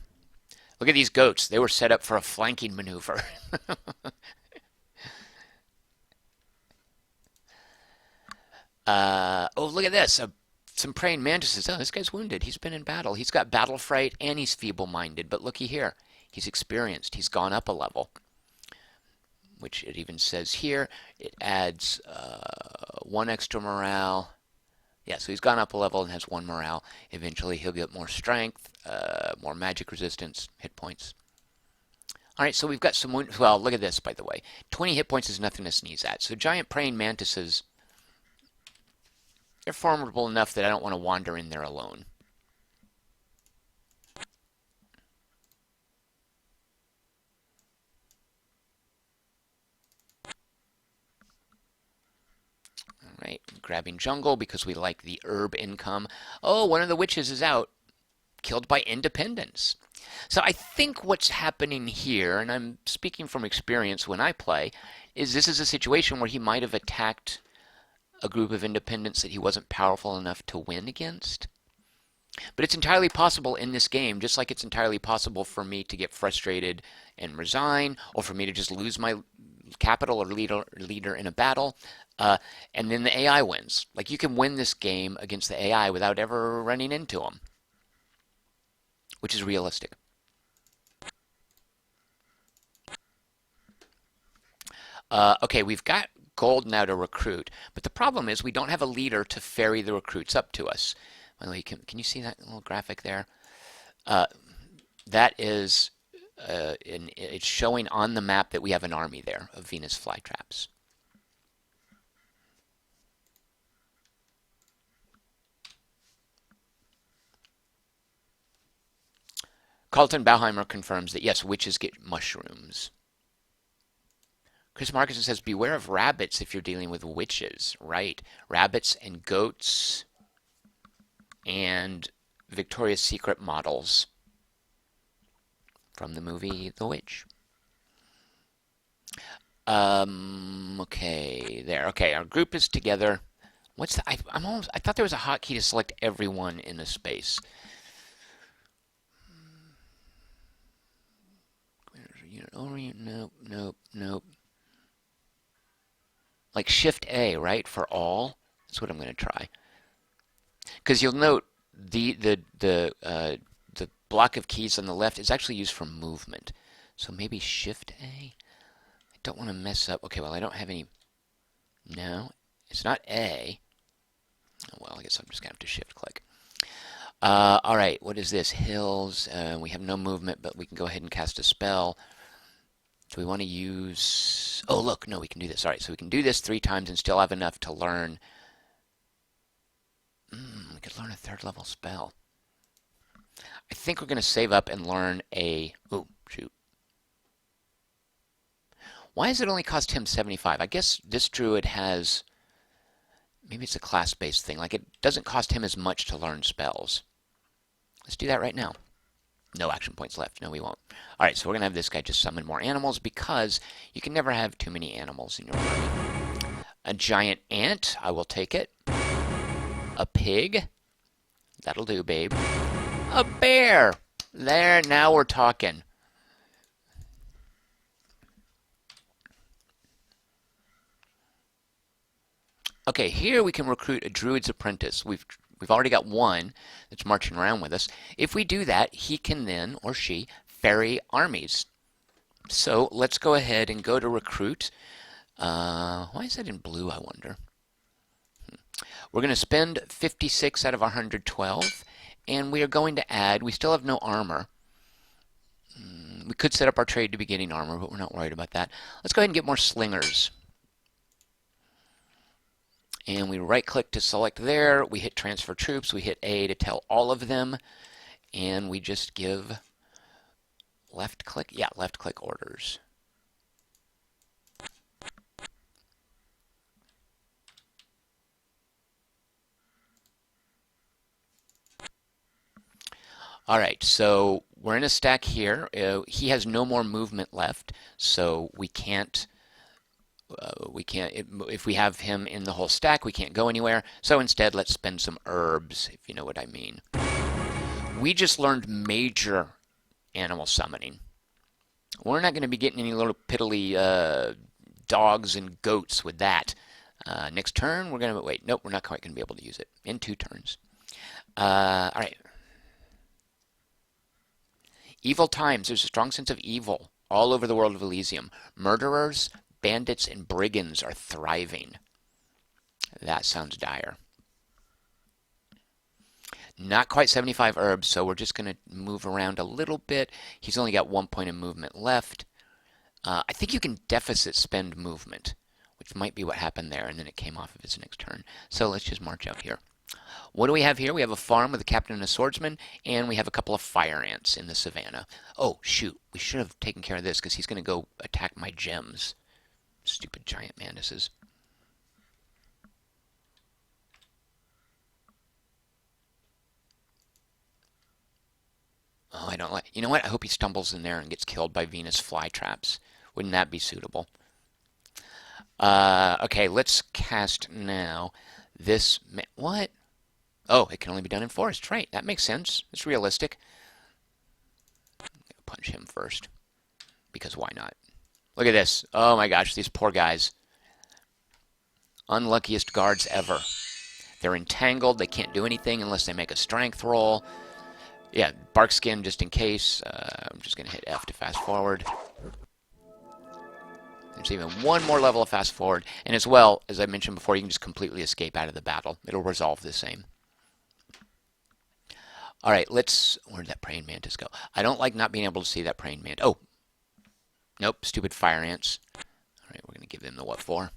Look at these goats. They were set up for a flanking maneuver. Oh, look at this. Some praying mantises. Oh, this guy's wounded. He's been in battle. He's got battle fright and he's feeble-minded. But looky here. He's experienced. He's gone up a level. Which it even says here. It adds 1 extra morale. Yeah, so he's gone up a level and has 1 morale. Eventually he'll get more strength, more magic resistance, hit points. All right, so we've got some wounds. Well, look at this, by the way. 20 hit points is nothing to sneeze at. So giant praying mantises, they're formidable enough that I don't want to wander in there alone. All right, grabbing jungle because we like the herb income. Oh, one of the witches is out, killed by independence. So I think what's happening here, and I'm speaking from experience when I play, is this is a situation where he might have attacked a group of independents that he wasn't powerful enough to win against. But it's entirely possible in this game, just like it's entirely possible for me to get frustrated and resign, or for me to just lose my capital or leader in a battle, and then the AI wins. Like, you can win this game against the AI without ever running into them, which is realistic. Okay, we've got gold now to recruit, but the problem is we don't have a leader to ferry the recruits up to us. By the way, can you see that little graphic there? That is, it's showing on the map that we have an army there of Venus flytraps. Carlton Bauheimer confirms that yes, witches get mushrooms. Chris Markinson says, beware of rabbits if you're dealing with witches. Right. Rabbits and goats and Victoria's Secret models from the movie The Witch. Okay, there. Okay, our group is together. What's the, I thought there was a hotkey to select everyone in a space. Unit orient, nope, nope, nope. Like Shift A, right, for all. That's what I'm going to try. Because you'll note the block of keys on the left is actually used for movement. So maybe Shift A. I don't want to mess up. Okay, well I don't have any. No, it's not A. Oh, well, I guess I'm just going to have to Shift click. All right, what is this? Hills. We have no movement, but we can go ahead and cast a spell. Do we want to use... Oh, look, no, we can do this. All right, so we can do this 3 times and still have enough to learn... we could learn a 3rd level spell. I think we're going to save up and learn a... Oh, shoot. Why does it only cost him 75? I guess this druid has... Maybe it's a class-based thing. Like, it doesn't cost him as much to learn spells. Let's do that right now. No action points left. No, we won't. All right, so we're going to have this guy just summon more animals because you can never have too many animals in your army. A giant ant. I will take it. A pig. That'll do, babe. A bear. There, now we're talking. Okay, here we can recruit a druid's apprentice. We've already got one that's marching around with us. If we do that, he can then, or she, ferry armies. So let's go ahead and go to recruit. Why is that in blue, I wonder? We're going to spend 56 out of our 112, and we are going to add, we still have no armor. We could set up our trade to be getting armor, but we're not worried about that. Let's go ahead and get more slingers. And we right-click to select there. We hit transfer troops. We hit A to tell all of them. And we just give left-click. Yeah, left-click orders. All right, so we're in a stack here. He has no more movement left, so we can't. If we have him in the whole stack, we can't go anywhere. So instead, let's spend some herbs, if you know what I mean. We just learned major animal summoning. We're not going to be getting any little piddly dogs and goats with that. Next turn, we're going to wait. Nope, we're not quite going to be able to use it in 2 turns. All right. Evil times. There's a strong sense of evil all over the world of Elysium. Murderers, bandits, and brigands are thriving. That sounds dire. Not quite 75 herbs, so we're just going to move around a little bit. He's only got 1 point of movement left. I think you can deficit spend movement, which might be what happened there, and then it came off of his next turn. So let's just march out here. What do we have here? We have a farm with a captain and a swordsman, and we have a couple of fire ants in the savannah. Oh, shoot. We should have taken care of this because he's going to go attack my gems. Stupid giant mantises. Oh, I don't like... You know what? I hope he stumbles in there and gets killed by Venus flytraps. Wouldn't that be suitable? Okay, let's cast now. This... What? Oh, it can only be done in forest. Right, that makes sense. It's realistic. Punch him first. Because why not? Look at this. Oh my gosh, these poor guys. Unluckiest guards ever. They're entangled. They can't do anything unless they make a strength roll. Yeah, bark skin just in case. I'm just going to hit F to fast forward. There's even one more level of fast forward. And as well, as I mentioned before, you can just completely escape out of the battle. It'll resolve the same. All right, let's... Where'd that praying mantis go? I don't like not being able to see that praying mantis. Oh! Nope, stupid fire ants. All right, we're going to give them the what for.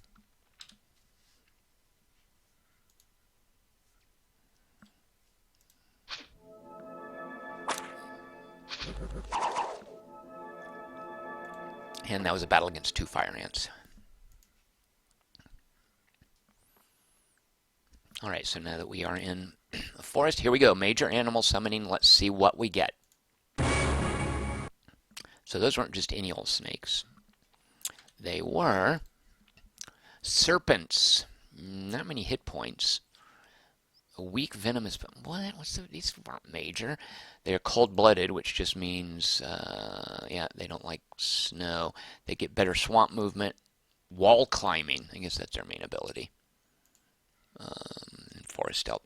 And that was a battle against 2 fire ants. All right, so now that we are in the forest, here we go. Major animal summoning. Let's see what we get. So those weren't just any old snakes. They were serpents. Not many hit points. A weak venomous... What? These aren't major. They're cold-blooded, which just means, yeah, they don't like snow. They get better swamp movement. Wall climbing. I guess that's their main ability. Forest stealth.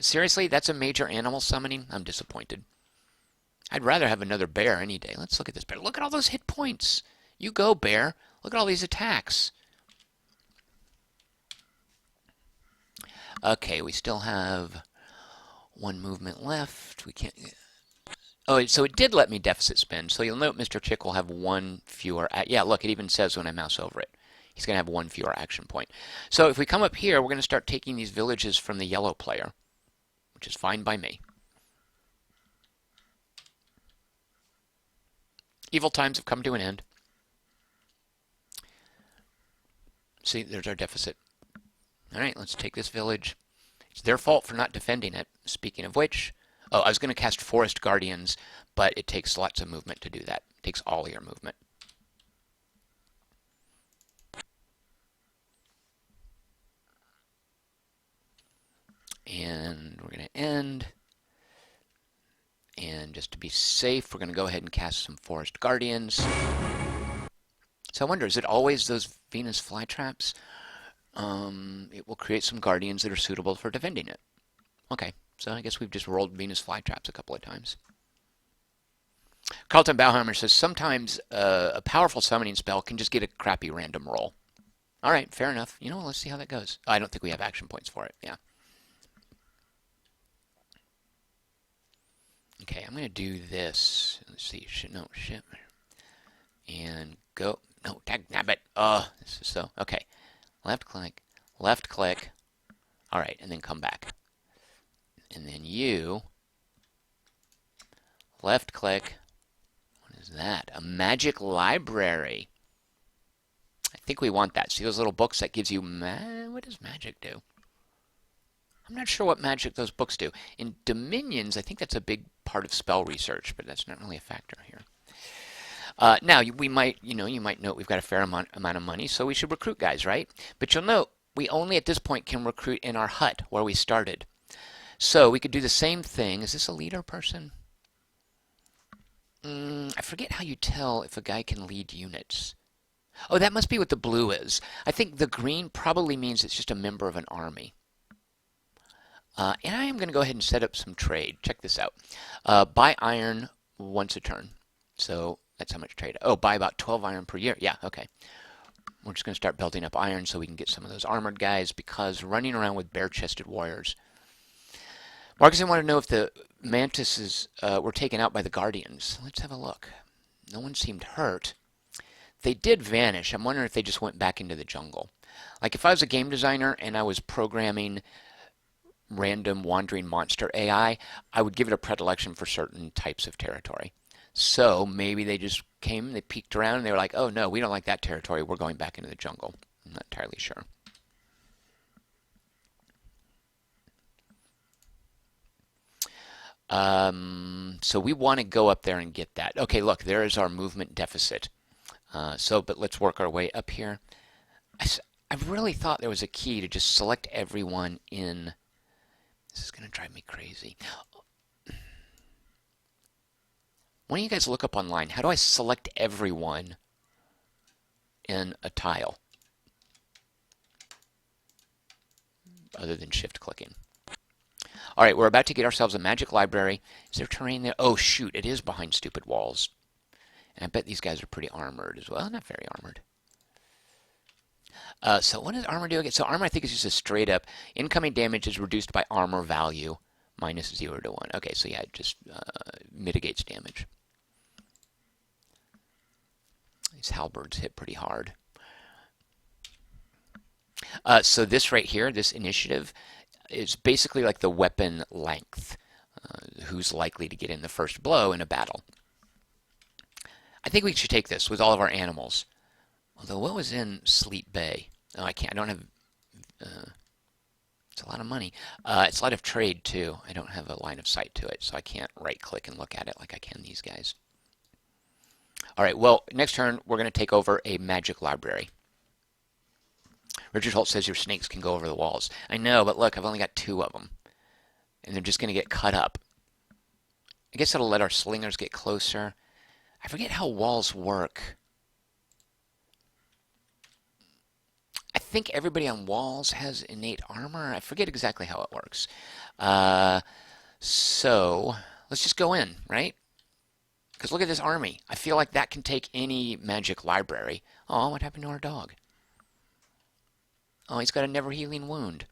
Seriously, that's a major animal summoning? I'm disappointed. I'd rather have another bear any day. Let's look at this bear. Look at all those hit points. You go, bear. Look at all these attacks. Okay, we still have 1 movement left. We can't... Oh, so it did let me deficit spend. So you'll note Mr. Chick will have 1 fewer... Yeah, look, it even says when I mouse over it. He's going to have 1 fewer action point. So if we come up here, we're going to start taking these villages from the yellow player, which is fine by me. Evil times have come to an end. See, there's our deficit. All right, let's take this village. It's their fault for not defending it. Speaking of which, oh, I was going to cast Forest Guardians, but it takes lots of movement to do that. It takes all your movement. And we're going to end. And just to be safe, we're going to go ahead and cast some Forest Guardians. So I wonder, is it always those Venus flytraps? It will create some Guardians that are suitable for defending it. Okay, so I guess we've just rolled Venus flytraps a couple of times. Carlton Bauheimer says, sometimes a powerful summoning spell can just get a crappy random roll. All right, fair enough. You know, let's see how that goes. I don't think we have action points for it. Yeah. Okay, I'm going to do this. Let's see. No, shit. And go. No, dagnabbit. This is so. Okay. Left click. Left click. All right, and then come back. And then you. Left click. What is that? A magic library. I think we want that. See those little books that gives you... What does magic do? I'm not sure what magic those books do. In Dominions, I think that's a big part of spell research, but that's not really a factor here. Now, we might, you might note we've got a fair amount of money, so we should recruit guys, right? But you'll note we only at this point can recruit in our hut where we started. So we could do the same thing. Is this a leader person? I forget how you tell if a guy can lead units. Oh, that must be what the blue is. I think the green probably means it's just a member of an army. And I am going to go ahead and set up some trade. Check this out. Buy iron once a turn. So that's how much trade. Oh, buy about 12 iron per year. Yeah, okay. We're just going to start building up iron so we can get some of those armored guys because running around with bare-chested warriors. Marcus, I want to know if the mantises were taken out by the guardians. Let's have a look. No one seemed hurt. They did vanish. I'm wondering if they just went back into the jungle. Like if I was a game designer and I was programming random wandering monster AI, I would give it a predilection for certain types of territory. So maybe they just came, they peeked around, and they were like, oh no, we don't like that territory, we're going back into the jungle. I'm not entirely sure. So we want to go up there and get that. Okay, look, there is our movement deficit. But let's work our way up here. I really thought there was a key to just select everyone in. This is going to drive me crazy. Why don't you guys look up online? How do I select everyone in a tile? Other than shift clicking. All right, we're about to get ourselves a magic library. Is there terrain there? Oh, shoot, it is behind stupid walls. And I bet these guys are pretty armored as well. Not very armored. So what does armor do again? So armor, I think, is just a straight up incoming damage is reduced by armor value minus 0 to 1. Okay, so yeah, it just mitigates damage. These halberds hit pretty hard. So this right here, this initiative, is basically like the weapon length. Who's likely to get in the first blow in a battle. I think we should take this with all of our animals. Although, what was in Sleep Bay? Oh, I can't. I don't have. It's a lot of money. It's a lot of trade too. I don't have a line of sight to it, so I can't right-click and look at it like I can these guys. All right. Well, next turn we're going to take over a magic library. Richard Holt says your snakes can go over the walls. I know, but look, I've only got 2 of them, and they're just going to get cut up. I guess that'll let our slingers get closer. I forget how walls work. I think everybody on walls has innate armor. I forget exactly how it works. So let's just go in, right? Because look at this army. I feel like that can take any magic library. Oh, what happened to our dog? Oh, he's got a never-healing wound.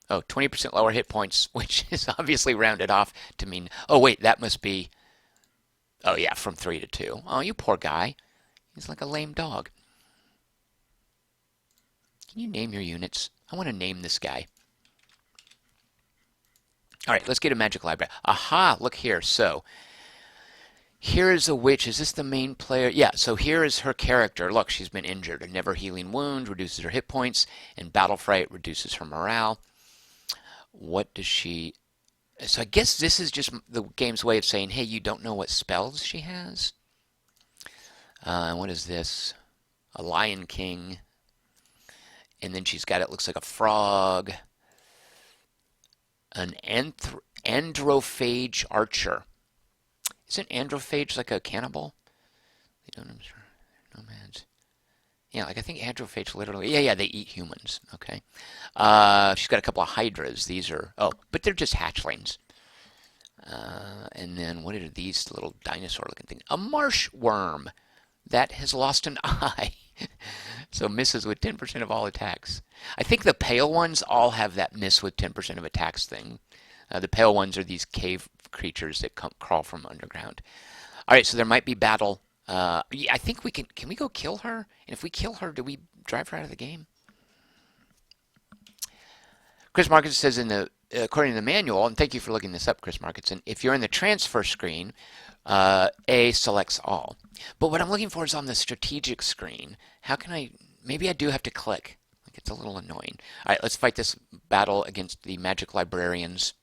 Oh, 20% lower hit points, which is obviously rounded off to mean... Oh, wait, that must be... Oh, yeah, from 3 to 2. Oh, you poor guy. He's like a lame dog. Can you name your units? I want to name this guy. All right, let's get a magic library. Aha, look here. So, here is a witch. Is this the main player? Yeah, so here is her character. Look, she's been injured. A never-healing wound reduces her hit points, and Battle Fright reduces her morale. What does she... So I guess this is just the game's way of saying, hey, you don't know what spells she has? What is this? A Lion King. And then she's got, it looks like a frog. An androphage archer. Isn't androphage like a cannibal? They don't, I'm sure. Nomads. Yeah, like I think androphage literally. Yeah, they eat humans. Okay. She's got a couple of hydras. These are, oh, but they're just hatchlings. And then what are these little dinosaur-looking things? A marsh worm that has lost an eye. So misses with 10% of all attacks. I think the pale ones all have that miss with 10% of attacks thing. The pale ones are these cave creatures that crawl from underground. All right, so there might be battle. Yeah, I think we can we go kill her? And if we kill her, do we drive her out of the game? Chris Markinson says according to the manual, and thank you for looking this up, Chris Markinson, if you're in the transfer screen, A selects all. But what I'm looking for is on the strategic screen. How can I, maybe I do have to click. gets a little annoying. All right, let's fight this battle against the magic librarians.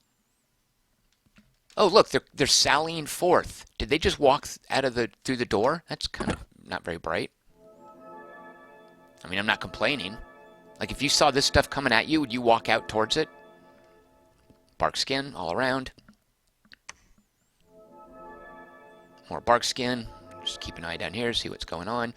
Oh, look, they're sallying forth. Did they just walk out of through the door? That's kind of not very bright. I mean, I'm not complaining. Like, if you saw this stuff coming at you, would you walk out towards it? Bark skin all around. More bark skin. Just keep an eye down here, see what's going on.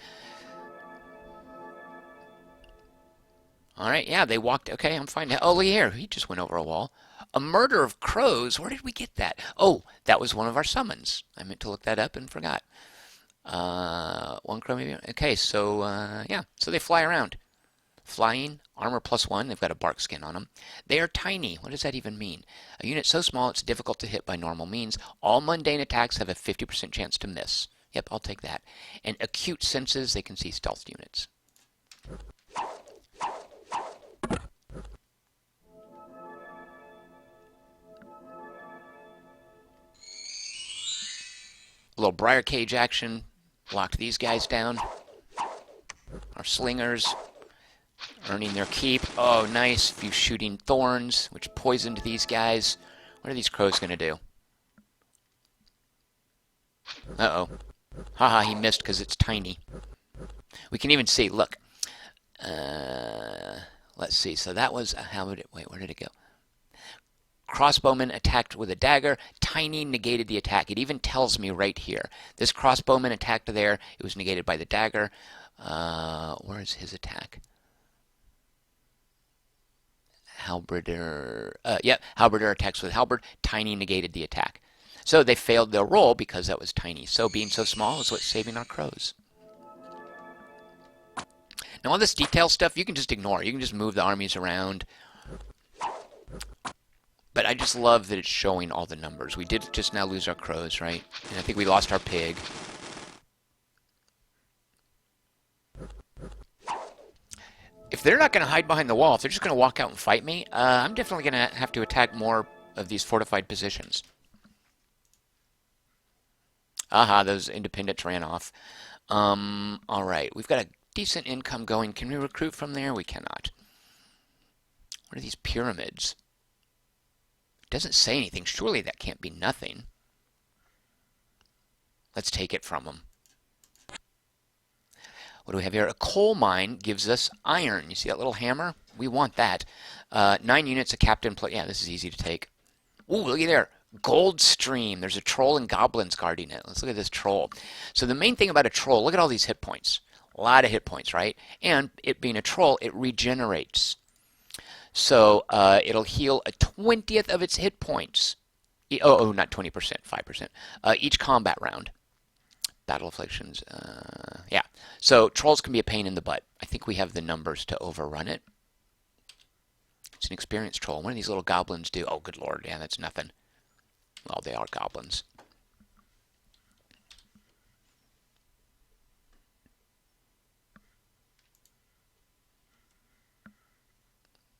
Alright, yeah, they walked. Okay, I'm fine now. Oh, look here. He just went over a wall. A murder of crows? Where did we get that? Oh, that was one of our summons. I meant to look that up and forgot. One crow maybe? Okay, so, yeah. So they fly around. Flying, armor +1. They've got a bark skin on them. They are tiny. What does that even mean? A unit so small it's difficult to hit by normal means. All mundane attacks have a 50% chance to miss. Yep, I'll take that. And acute senses, they can see stealth units. A little briar cage action. Locked these guys down. Our slingers earning their keep. Oh, nice. A few shooting thorns, which poisoned these guys. What are these crows going to do? Uh-oh. Haha, he missed because it's tiny. We can even see, look. Let's see. So that was, wait, where did it go? Crossbowman attacked with a dagger. Tiny negated the attack. It even tells me right here. This crossbowman attacked there. It was negated by the dagger. Where is his attack? Halberder. Yep, Halberder attacks with halberd. Tiny negated the attack. So they failed their roll because that was tiny. So being so small is what's saving our crows. Now all this detail stuff you can just ignore. You can just move the armies around. But I just love that it's showing all the numbers. We did just now lose our crows, right? And I think we lost our pig. If they're not going to hide behind the wall, if they're just going to walk out and fight me, I'm definitely going to have to attack more of these fortified positions. Aha, those independents ran off. All right, we've got a decent income going. Can we recruit from there? We cannot. What are these pyramids? It doesn't say anything. Surely that can't be nothing. Let's take it from them. What do we have here? A coal mine gives us iron. You see that little hammer? We want that. 9 units, a captain. Yeah, this is easy to take. Ooh, look at there. Gold stream. There's a troll and goblins guarding it. Let's look at this troll. So the main thing about a troll, look at all these hit points. A lot of hit points, right? And it being a troll, it regenerates. So it'll heal a 20th of its hit points. Oh, not 20%, 5%. Each combat round. Battle afflictions. Yeah. So trolls can be a pain in the butt. I think we have the numbers to overrun it. It's an experienced troll. What do these little goblins do? Oh, good lord. Yeah, that's nothing. Well, they are goblins.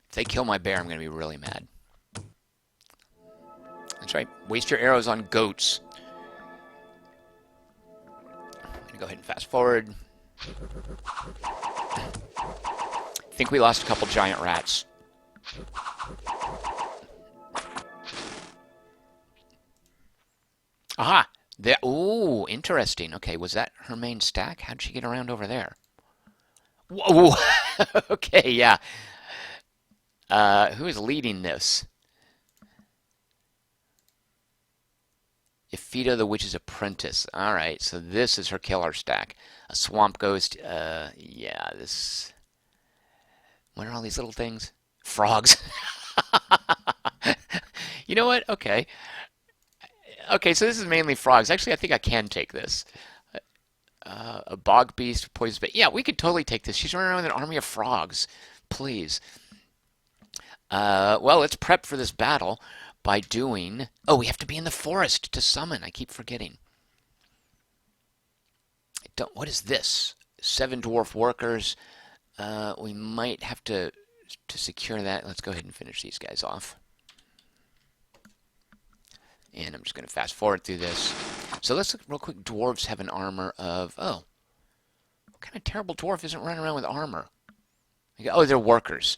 If they kill my bear, I'm going to be really mad. That's right. Waste your arrows on goats. I'm going to go ahead and fast forward. I think we lost a couple giant rats. Aha! Ooh, interesting. Okay, was that her main stack? How'd she get around over there? Whoa! Okay, yeah. Who is leading this? Ifida the Witch's Apprentice. Alright, so this is her killer stack. A swamp ghost. Yeah, this... What are all these little things? Frogs. You know what? Okay. Okay, so this is mainly frogs. Actually, I think I can take this. A bog beast, poison bait. Yeah, we could totally take this. She's running around with an army of frogs. Please. Well, let's prep for this battle by doing... Oh, we have to be in the forest to summon. I keep forgetting. What is this? 7 dwarf workers. We might have to secure that. Let's go ahead and finish these guys off. And I'm just going to fast forward through this. So let's look real quick. Dwarves have an armor of... Oh. What kind of terrible dwarf isn't running around with armor? Oh, they're workers.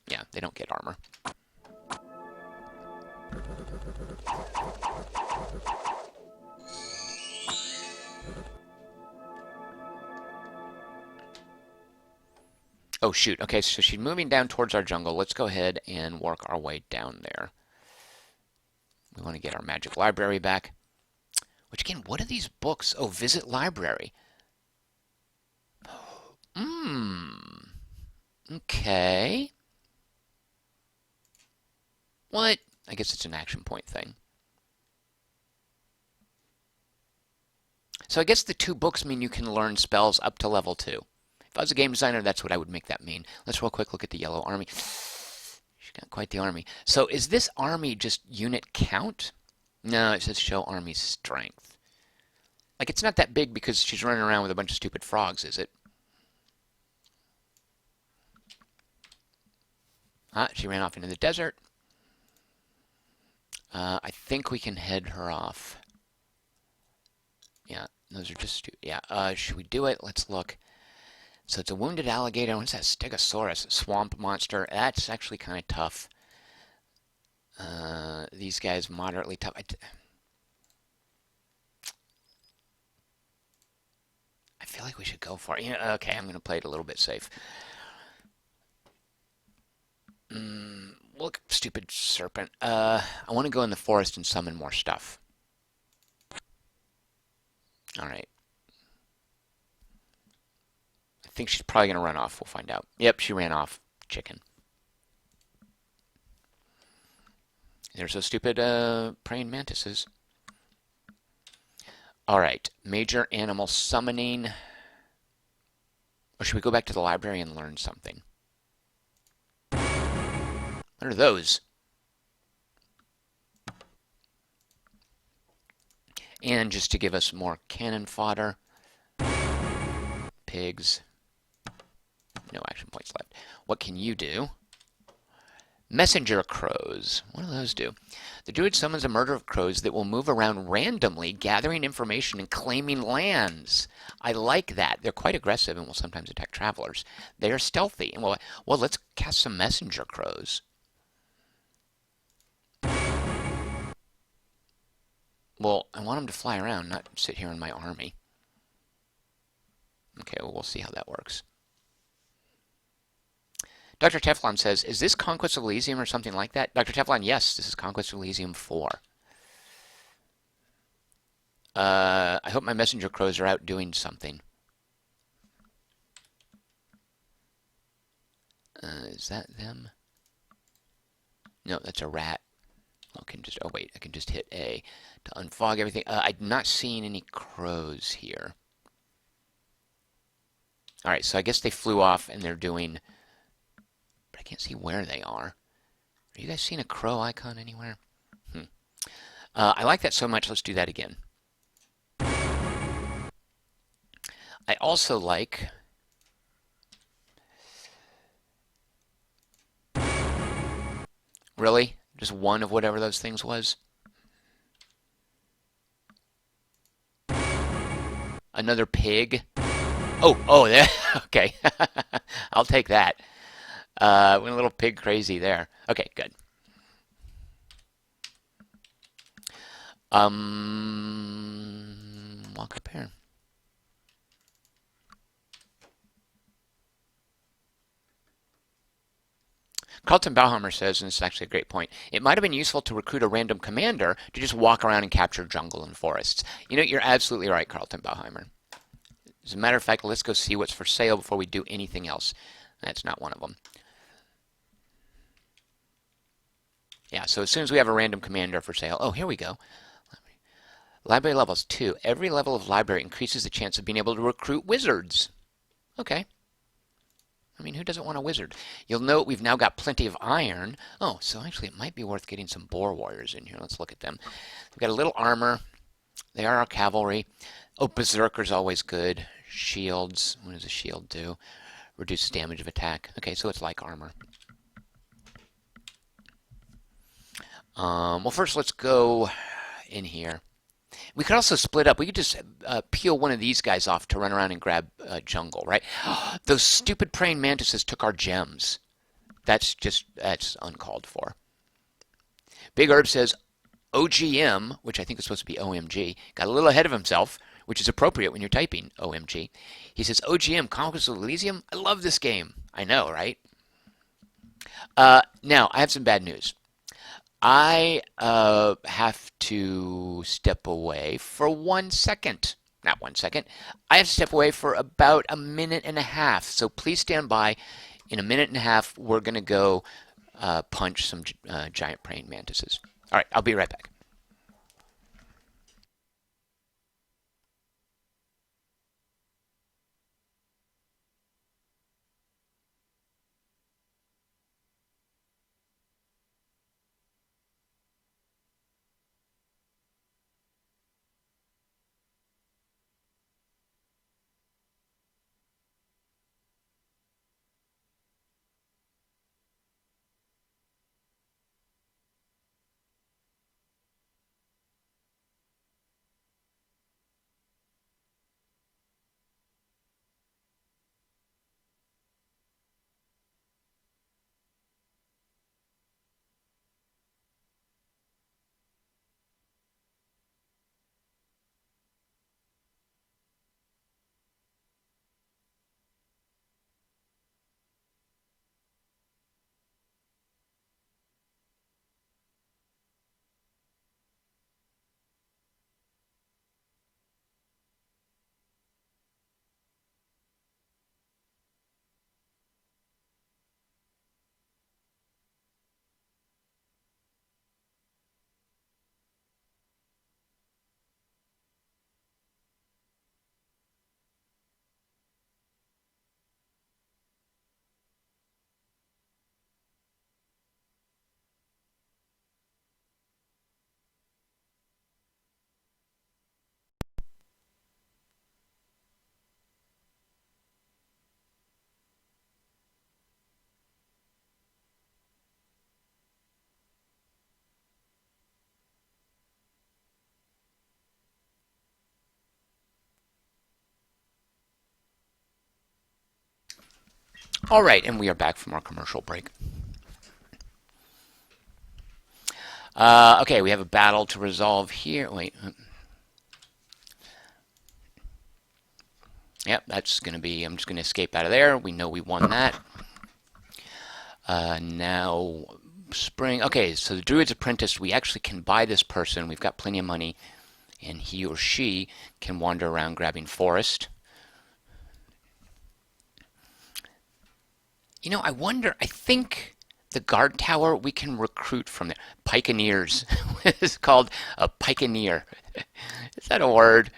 Yeah, they don't get armor. Oh, shoot. Okay, so she's moving down towards our jungle. Let's go ahead and work our way down there. We want to get our magic library back. Which, again, what are these books? Oh, visit library. Okay. What? I guess it's an action point thing. So I guess the 2 books mean you can learn spells up to level 2. If I was a game designer, that's what I would make that mean. Let's real quick look at the yellow army. She's got quite the army. So is this army just unit count? No, it says show army strength. Like, it's not that big because she's running around with a bunch of stupid frogs, is it? Ah, she ran off into the desert. I think we can head her off. Yeah, those are just... Yeah, should we do it? Let's look. So it's a wounded alligator. What's that? Stegosaurus, swamp monster. That's actually kind of tough. These guys moderately tough. I feel like we should go for it. Yeah, okay, I'm going to play it a little bit safe. Look, stupid serpent. I want to go in the forest and summon more stuff. All right. I think she's probably going to run off. We'll find out. Yep, she ran off. Chicken. There's those stupid praying mantises. All right. Major animal summoning. Or should we go back to the library and learn something? What are those? And just to give us more cannon fodder. Pigs. No action points left. What can you do? Messenger crows. What do those do? The druid summons a murder of crows that will move around randomly, gathering information and claiming lands. I like that. They're quite aggressive and will sometimes attack travelers. They are stealthy. And well, let's cast some messenger crows. Well, I want them to fly around, not sit here in my army. Okay, well, we'll see how that works. Dr. Teflon says, is this Conquest of Elysium or something like that? Dr. Teflon, yes, this is Conquest of Elysium 4. I hope my messenger crows are out doing something. Is that them? No, that's a rat. I can just, oh wait, I can just hit A to unfog everything. I'm not seeing any crows here. All right, so I guess they flew off and they're doing, but I can't see where they are. Are you guys seeing a crow icon anywhere? I like that so much, let's do that again. I also like... Really? Just one of whatever those things was? Another pig? Oh, there. Okay. I'll take that. Went a little pig crazy there. Okay, good. Walk up here. Carlton Bauhammer says, and this is actually a great point, it might have been useful to recruit a random commander to just walk around and capture jungle and forests. You know, you're absolutely right, Carlton Bauhammer. As a matter of fact, let's go see what's for sale before we do anything else. That's not one of them. Yeah, so as soon as we have a random commander for sale, oh, here we go. Library levels 2. Every level of library increases the chance of being able to recruit wizards. Okay. I mean, who doesn't want a wizard? You'll note we've now got plenty of iron. Oh, so actually it might be worth getting some boar warriors in here. Let's look at them. We've got a little armor. They are our cavalry. Oh, berserker's always good. Shields. What does a shield do? Reduces damage of attack. Okay, so it's like armor. Well, first let's go in here. We could also split up. We could just peel one of these guys off to run around and grab jungle, right? Those stupid praying mantises took our gems. That's uncalled for. Big Herb says OGM, which I think is supposed to be OMG, got a little ahead of himself, which is appropriate when you're typing OMG. He says OGM, Conquest of Elysium. I love this game. I know, right? Now, I have some bad news. I have to step away for 1 second. Not 1 second. I have to step away for about a minute and a half. So please stand by. In a minute and a half, we're going to go punch some giant praying mantises. All right, I'll be right back. All right, and we are back from our commercial break. Okay, we have a battle to resolve here. Wait. Yep, that's going to be, I'm just going to escape out of there. We know we won that. Now, spring. Okay, so the Druid's Apprentice, we actually can buy this person. We've got plenty of money, and he or she can wander around grabbing forest. You know, I wonder, I think the guard tower we can recruit from there. Pikeneers. It's called a pikeneer. Is that a word?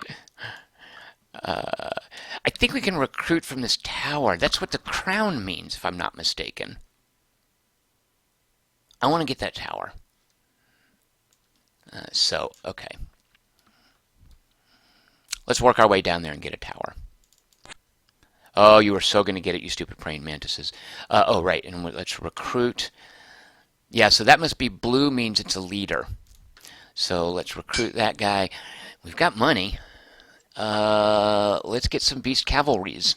I think we can recruit from this tower. That's what the crown means, if I'm not mistaken. I want to get that tower. Okay. Let's work our way down there and get a tower. Oh, you were so going to get it, you stupid praying mantises. Oh, right, and let's recruit. Yeah, so that must be blue means it's a leader. So let's recruit that guy. We've got money. Let's get some beast cavalries.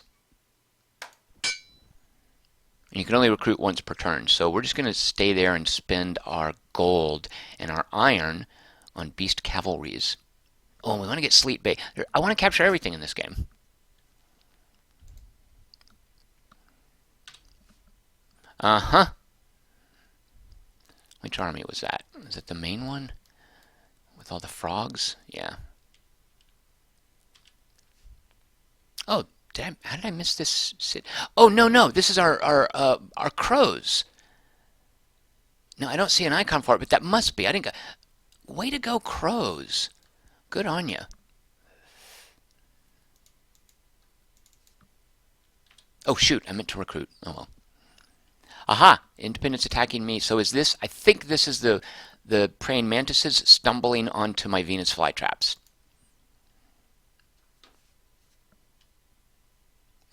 And you can only recruit once per turn, so we're just going to stay there and spend our gold and our iron on beast cavalries. Oh, we want to get Sleet Bay. I want to capture everything in this game. Uh-huh. Which army was that? Is it the main one? With all the frogs? Yeah. Oh, how did I miss this? Oh, no. This is our crows. No, I don't see an icon for it, but that must be. I didn't go. Way to go, crows. Good on you. Oh, shoot. I meant to recruit. Oh, well. Aha! Independence attacking me. So is this... I think this is the praying mantises stumbling onto my Venus flytraps.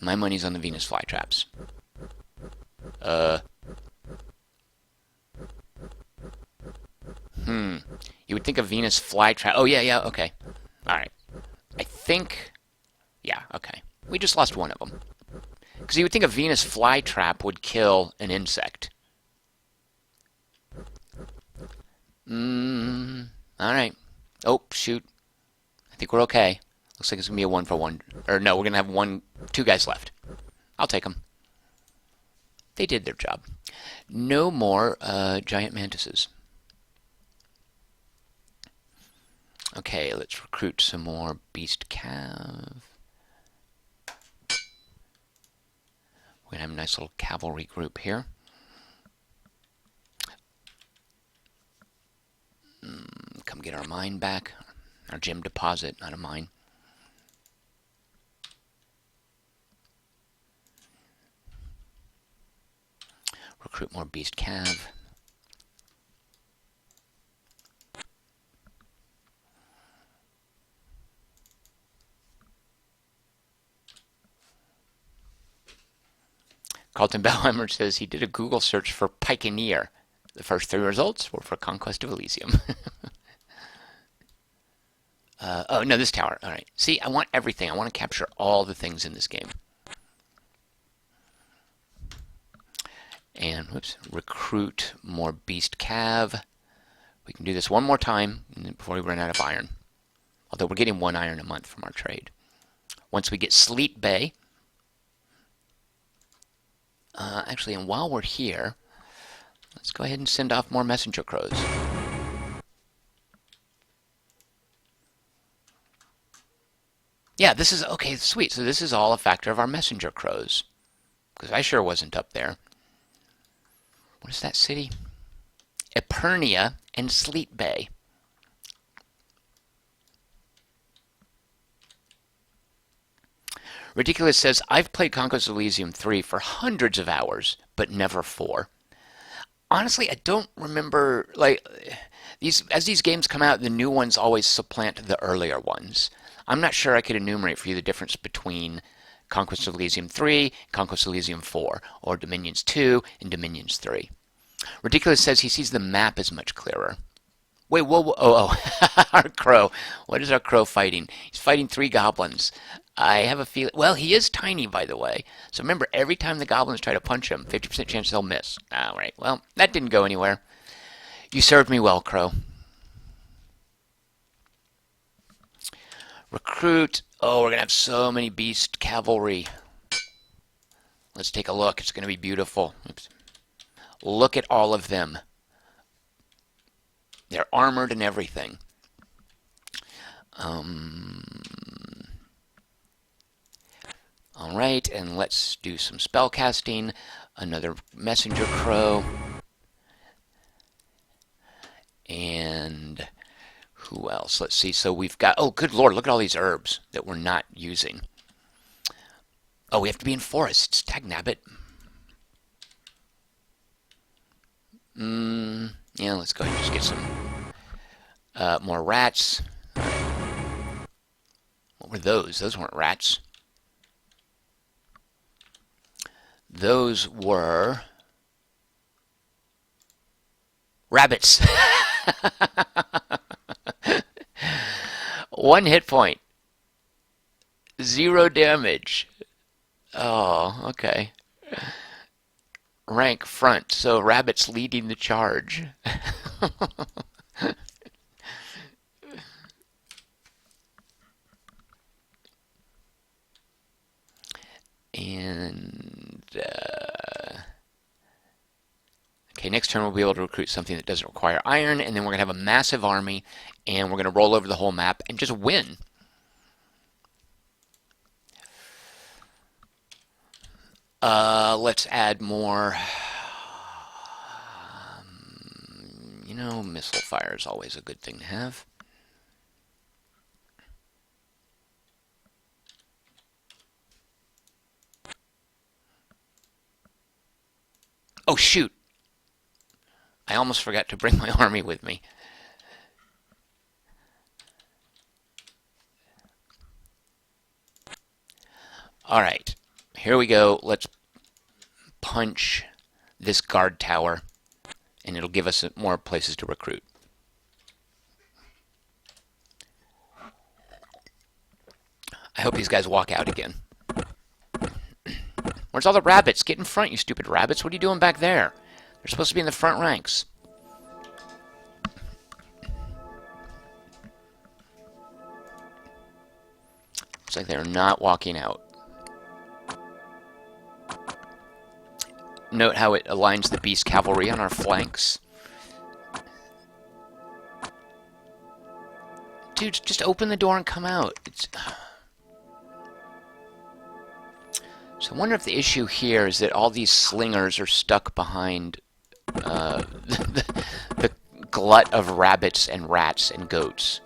My money's on the Venus flytraps. You would think a Venus flytrap... Oh, yeah, okay. Alright. I think... Yeah, okay. We just lost one of them. Because you would think a Venus flytrap would kill an insect. Alright. Oh, shoot. I think we're okay. Looks like it's going to be a 1-for-1. Or no, we're going to have two guys left. I'll take them. They did their job. No more giant mantises. Okay, let's recruit some more beast cav. We're going to have a nice little cavalry group here. Come get our mine back. Our gem deposit, not a mine. Recruit more beast cav. Carlton Bellheimer says he did a Google search for Pikeneer. The first 3 results were for Conquest of Elysium. Oh, no, this tower. All right. See, I want everything. I want to capture all the things in this game. And, whoops, recruit more beast cav. We can do this one more time before we run out of iron. Although we're getting 1 iron a month from our trade. Once we get Sleep Bay. Actually, and while we're here, let's go ahead and send off more messenger crows. Yeah, this is, okay, sweet. So this is all a factor of our messenger crows. Because I sure wasn't up there. What is that city? Epernia and Sleep Bay. Ridiculous says, I've played Conquest of Elysium 3 for hundreds of hours, but never 4. Honestly, I don't remember, like, as these games come out, the new ones always supplant the earlier ones. I'm not sure I could enumerate for you the difference between Conquest of Elysium 3, Conquest of Elysium 4, or Dominions 2 and Dominions 3. Ridiculous says he sees the map as much clearer. Wait, whoa, our crow. What is our crow fighting? He's fighting 3 goblins. I have a feeling... Well, he is tiny, by the way. So remember, every time the goblins try to punch him, 50% chance they'll miss. All right, well, that didn't go anywhere. You served me well, crow. Recruit. Oh, we're going to have so many beast cavalry. Let's take a look. It's going to be beautiful. Oops. Look at all of them. They're armored and everything. Alright, and let's do some spell casting. Another messenger crow. And who else? Let's see. So we've got... Oh, good lord, look at all these herbs that we're not using. Oh, we have to be in forests. Tagnabbit. Yeah, let's go ahead and just get some more rats. What were those? Those weren't rats. Those were rabbits. 1 hit point. 0 damage. Oh, okay. Rank front, so rabbits leading the charge. And okay, next turn we'll be able to recruit something that doesn't require iron, and then we're gonna have a massive army, and we're gonna roll over the whole map and just win. Let's add more. You know, missile fire is always a good thing to have. Oh, shoot. I almost forgot to bring my army with me. All right. Here we go. Let's punch this guard tower, and it'll give us more places to recruit. I hope these guys walk out again. Where's all the rabbits? Get in front, you stupid rabbits. What are you doing back there? They're supposed to be in the front ranks. Looks like they're not walking out. Note how it aligns the beast cavalry on our flanks. Dude, just open the door and come out. So I wonder if the issue here is that all these slingers are stuck behind the glut of rabbits and rats and goats.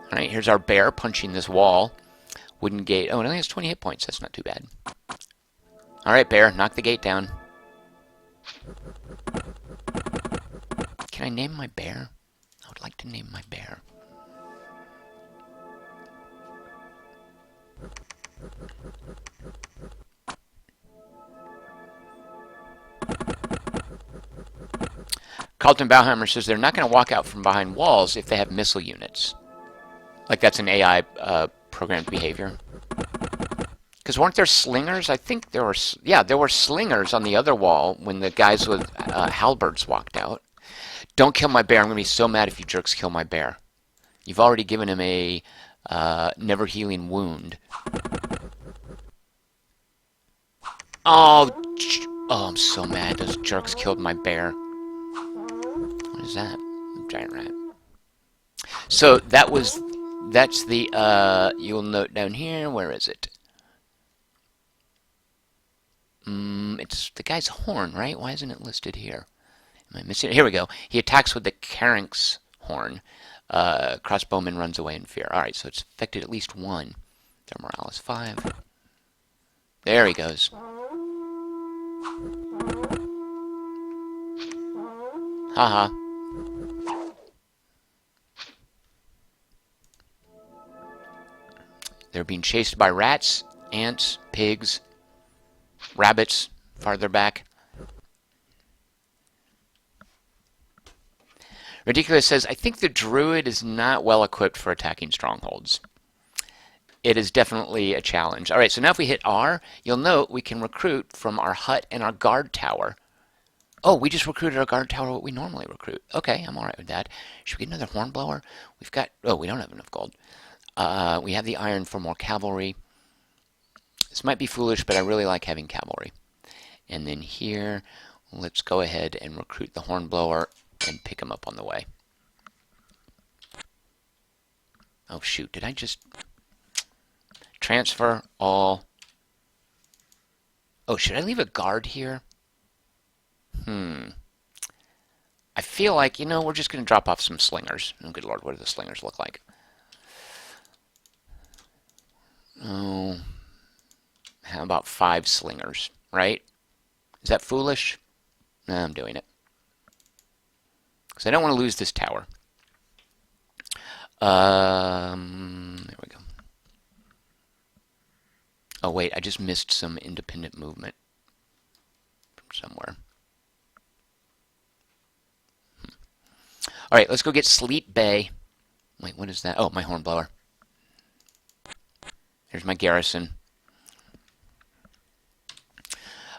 Alright, here's our bear punching this wall. Wooden gate. Oh, it only has 20 hit points. That's not too bad. Alright, bear, knock the gate down. Can I name my bear? I would like to name my bear. Carlton Bauheimer says they're not going to walk out from behind walls if they have missile units. Like that's an AI programmed behavior. Because weren't there slingers? I think there were... Yeah, there were slingers on the other wall when the guys with halberds walked out. Don't kill my bear. I'm going to be so mad if you jerks kill my bear. You've already given him a never-healing wound. Oh, I'm so mad. Those jerks killed my bear. What is that? A giant rat. So that's the, you'll note down here, where is it? It's the guy's horn, right? Why isn't it listed here? Am I missing it? Here we go. He attacks with the Caranx horn. Crossbowman runs away in fear. Alright, so it's affected at least one. Their morale is 5. There he goes. Haha. They're being chased by rats, ants, pigs, rabbits farther back. Ridiculous says, I think the druid is not well equipped for attacking strongholds. It is definitely a challenge. Alright, so now if we hit R, you'll note we can recruit from our hut and our guard tower. Oh, we just recruited our guard tower what we normally recruit. Okay, I'm alright with that. Should we get another hornblower? We've got... Oh, we don't have enough gold. We have the iron for more cavalry. This might be foolish, but I really like having cavalry. And then here, let's go ahead and recruit the hornblower and pick him up on the way. Oh shoot, did I just transfer all? Oh, should I leave a guard here? I feel like, you know, we're just going to drop off some slingers. Oh, good lord, what do the slingers look like? Oh, how about 5 slingers, right? Is that foolish? No, I'm doing it. Because I don't want to lose this tower. There we go. Oh, wait, I just missed some independent movement from somewhere. Alright, let's go get Sleep Bay. Wait, what is that? Oh, my hornblower. Here's my garrison.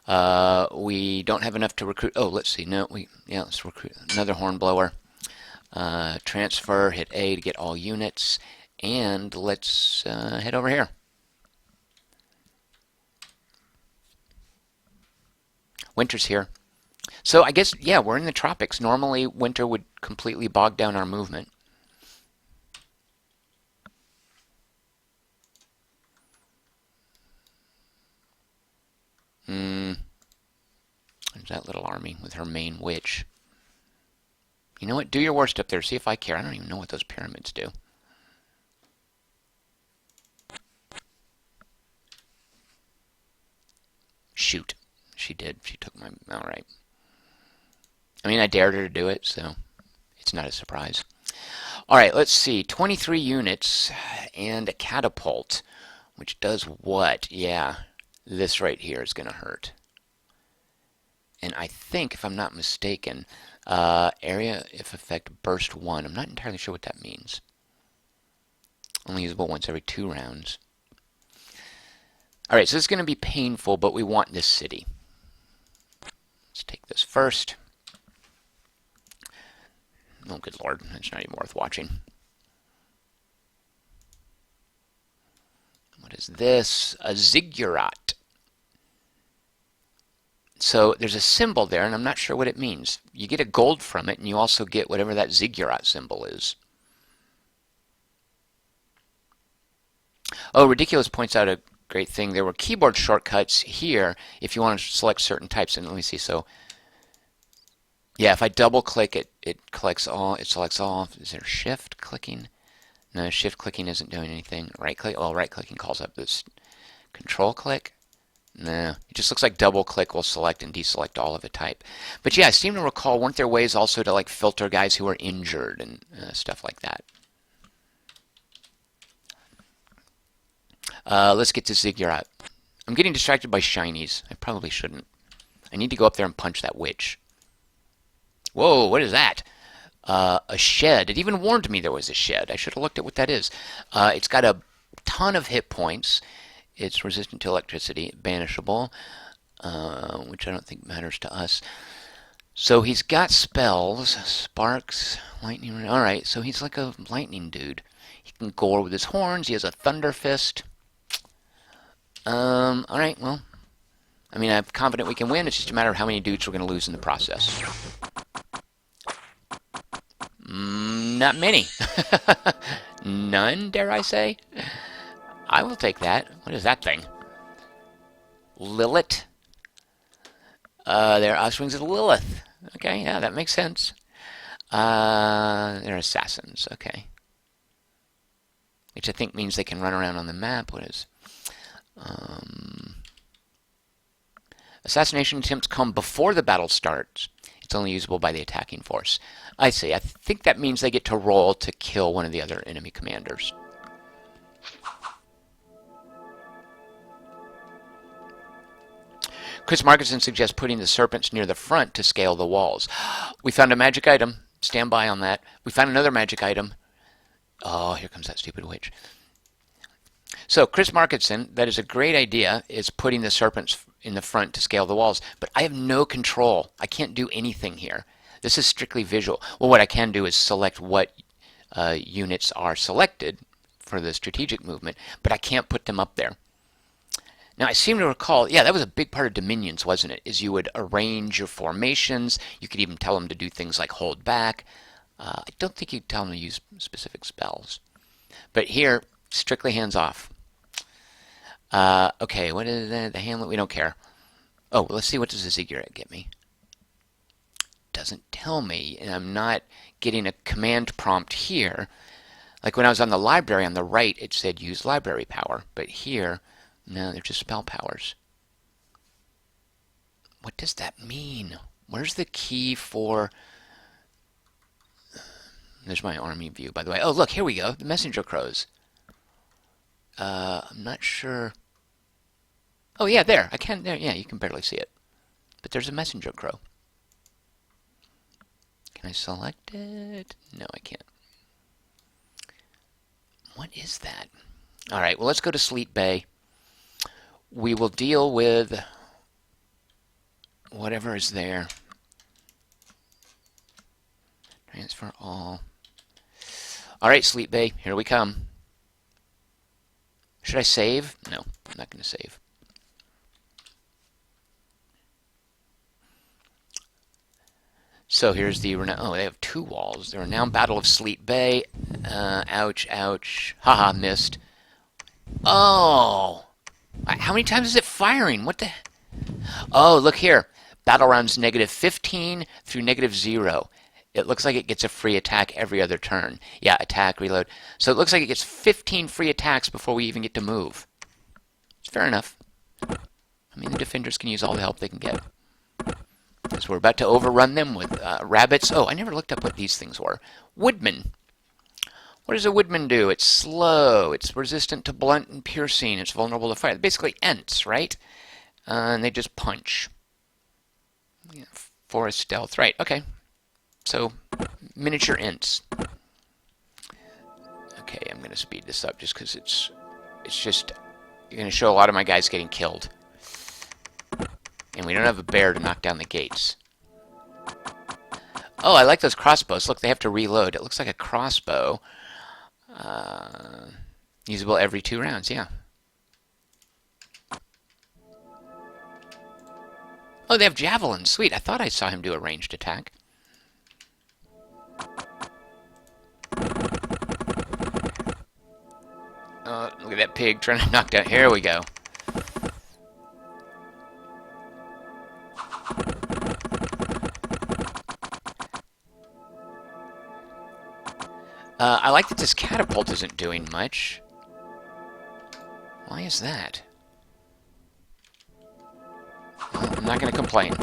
We don't have enough to recruit. Oh, let's see. No, let's recruit another hornblower. Transfer, hit A to get all units, and let's head over here. Winter's here. So I guess, yeah, we're in the tropics. Normally, winter would completely bog down our movement. There's that little army with her main witch. You know what? Do your worst up there. See if I care. I don't even know what those pyramids do. Shoot. She did. She took my... Alright. I mean, I dared her to do it, so it's not a surprise. Alright, let's see. 23 units and a catapult, which does what? Yeah, this right here is going to hurt. And I think, if I'm not mistaken, area if effect burst 1. I'm not entirely sure what that means. Only usable once every 2 rounds. Alright, so this is going to be painful, but we want this city. Let's take this first. Oh, good lord, that's not even worth watching. What is this? A ziggurat. So there's a symbol there, and I'm not sure what it means. You get a gold from it, and you also get whatever that ziggurat symbol is. Oh, Ridiculous points out a great thing. There were keyboard shortcuts here if you want to select certain types. And let me see. So, yeah, if I double click it, it selects all. Is there shift clicking? No, shift clicking isn't doing anything. Right click. Well, right clicking calls up this control click. No, it just looks like double click will select and deselect all of a type. But yeah, I seem to recall, weren't there ways also to like filter guys who are injured and stuff like that? Let's get to Ziggurat. I'm getting distracted by shinies. I probably shouldn't. I need to go up there and punch that witch. Whoa, what is that? A shed. It even warned me there was a shed. I should have looked at what that is. It's got a ton of hit points. It's resistant to electricity, banishable, which I don't think matters to us. So he's got spells, sparks, lightning. All right, so he's like a lightning dude. He can gore with his horns. He has a thunder fist. All right, well, I mean, I'm confident we can win. It's just a matter of how many dudes we're going to lose in the process. Not many. None, dare I say? I will take that. What is that thing? Lilith? They're offsprings of Lilith. Okay, yeah, that makes sense. They're assassins. Okay. Which I think means they can run around on the map. What is... assassination attempts come before the battle starts. It's only usable by the attacking force. I see. I think that means they get to roll to kill one of the other enemy commanders. Chris Markinson suggests putting the serpents near the front to scale the walls. We found a magic item. Stand by on that. We found another magic item. Oh, here comes that stupid witch. So, Chris Markinson, that is a great idea, is putting the serpents in the front to scale the walls. But I have no control. I can't do anything here. This is strictly visual. Well, what I can do is select what units are selected for the strategic movement, but I can't put them up there. Now, I seem to recall, yeah, that was a big part of Dominions, wasn't it? Is you would arrange your formations. You could even tell them to do things like hold back. I don't think you'd tell them to use specific spells. But here, strictly hands-off. Okay, what is the Hamlet? We don't care. Oh, let's see, what does the ziggurat get me? Doesn't tell me, and I'm not getting a command prompt here. Like when I was on the library on the right, it said use library power. But here... no, they're just spell powers. What does that mean? Where's the key for... there's my army view, by the way. Oh, look, here we go. The messenger crows. I'm not sure... oh, yeah, there. I can... there. Yeah, you can barely see it. But there's a messenger crow. Can I select it? No, I can't. What is that? All right, well, let's go to Sleep Bay. We will deal with whatever is there. Transfer all. All right, Sleep Bay, here we come. Should I save? No, I'm not going to save. So here's the... oh, they have 2 walls. The renowned Battle of Sleep Bay. Ouch, ouch. Haha, missed. Oh! How many times is it firing? What the... oh, look here. Battle rounds -15 through -0. It looks like it gets a free attack every other turn. Yeah, attack, reload. So it looks like it gets 15 free attacks before we even get to move. It's fair enough. I mean, the defenders can use all the help they can get. Because we're about to overrun them with rabbits. Oh, I never looked up what these things were. Woodman. What does a woodman do? It's slow. It's resistant to blunt and piercing. It's vulnerable to fire. Basically, Ents, right? And they just punch. Yeah, forest stealth. Right, okay. So, miniature ints. Okay, I'm going to speed this up just because it's just, you're going to show a lot of my guys getting killed. And we don't have a bear to knock down the gates. Oh, I like those crossbows. Look, they have to reload. It looks like a crossbow. Usable every 2 rounds, yeah. Oh, they have javelins. Sweet. I thought I saw him do a ranged attack. Look at that pig trying to knock down. Here we go. I like that this catapult isn't doing much. Why is that? Well, I'm not going to complain.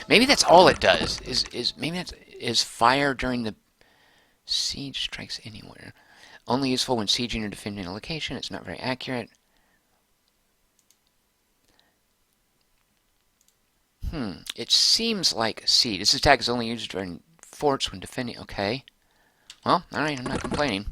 Maybe that's all it does. Maybe is fire during the siege strikes anywhere. Only useful when sieging or defending a location. It's not very accurate. It seems like siege. This attack is only used during forts when defending. Okay. Well, alright, I'm not complaining.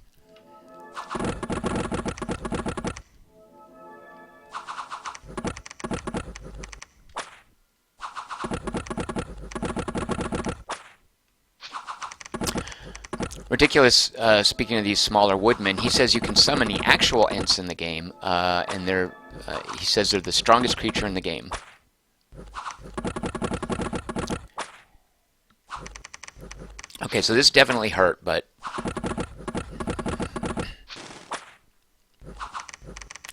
Ridiculous, speaking of these smaller woodmen, he says you can summon the actual Ents in the game, and he says they're the strongest creature in the game. Okay, so this definitely hurt, but...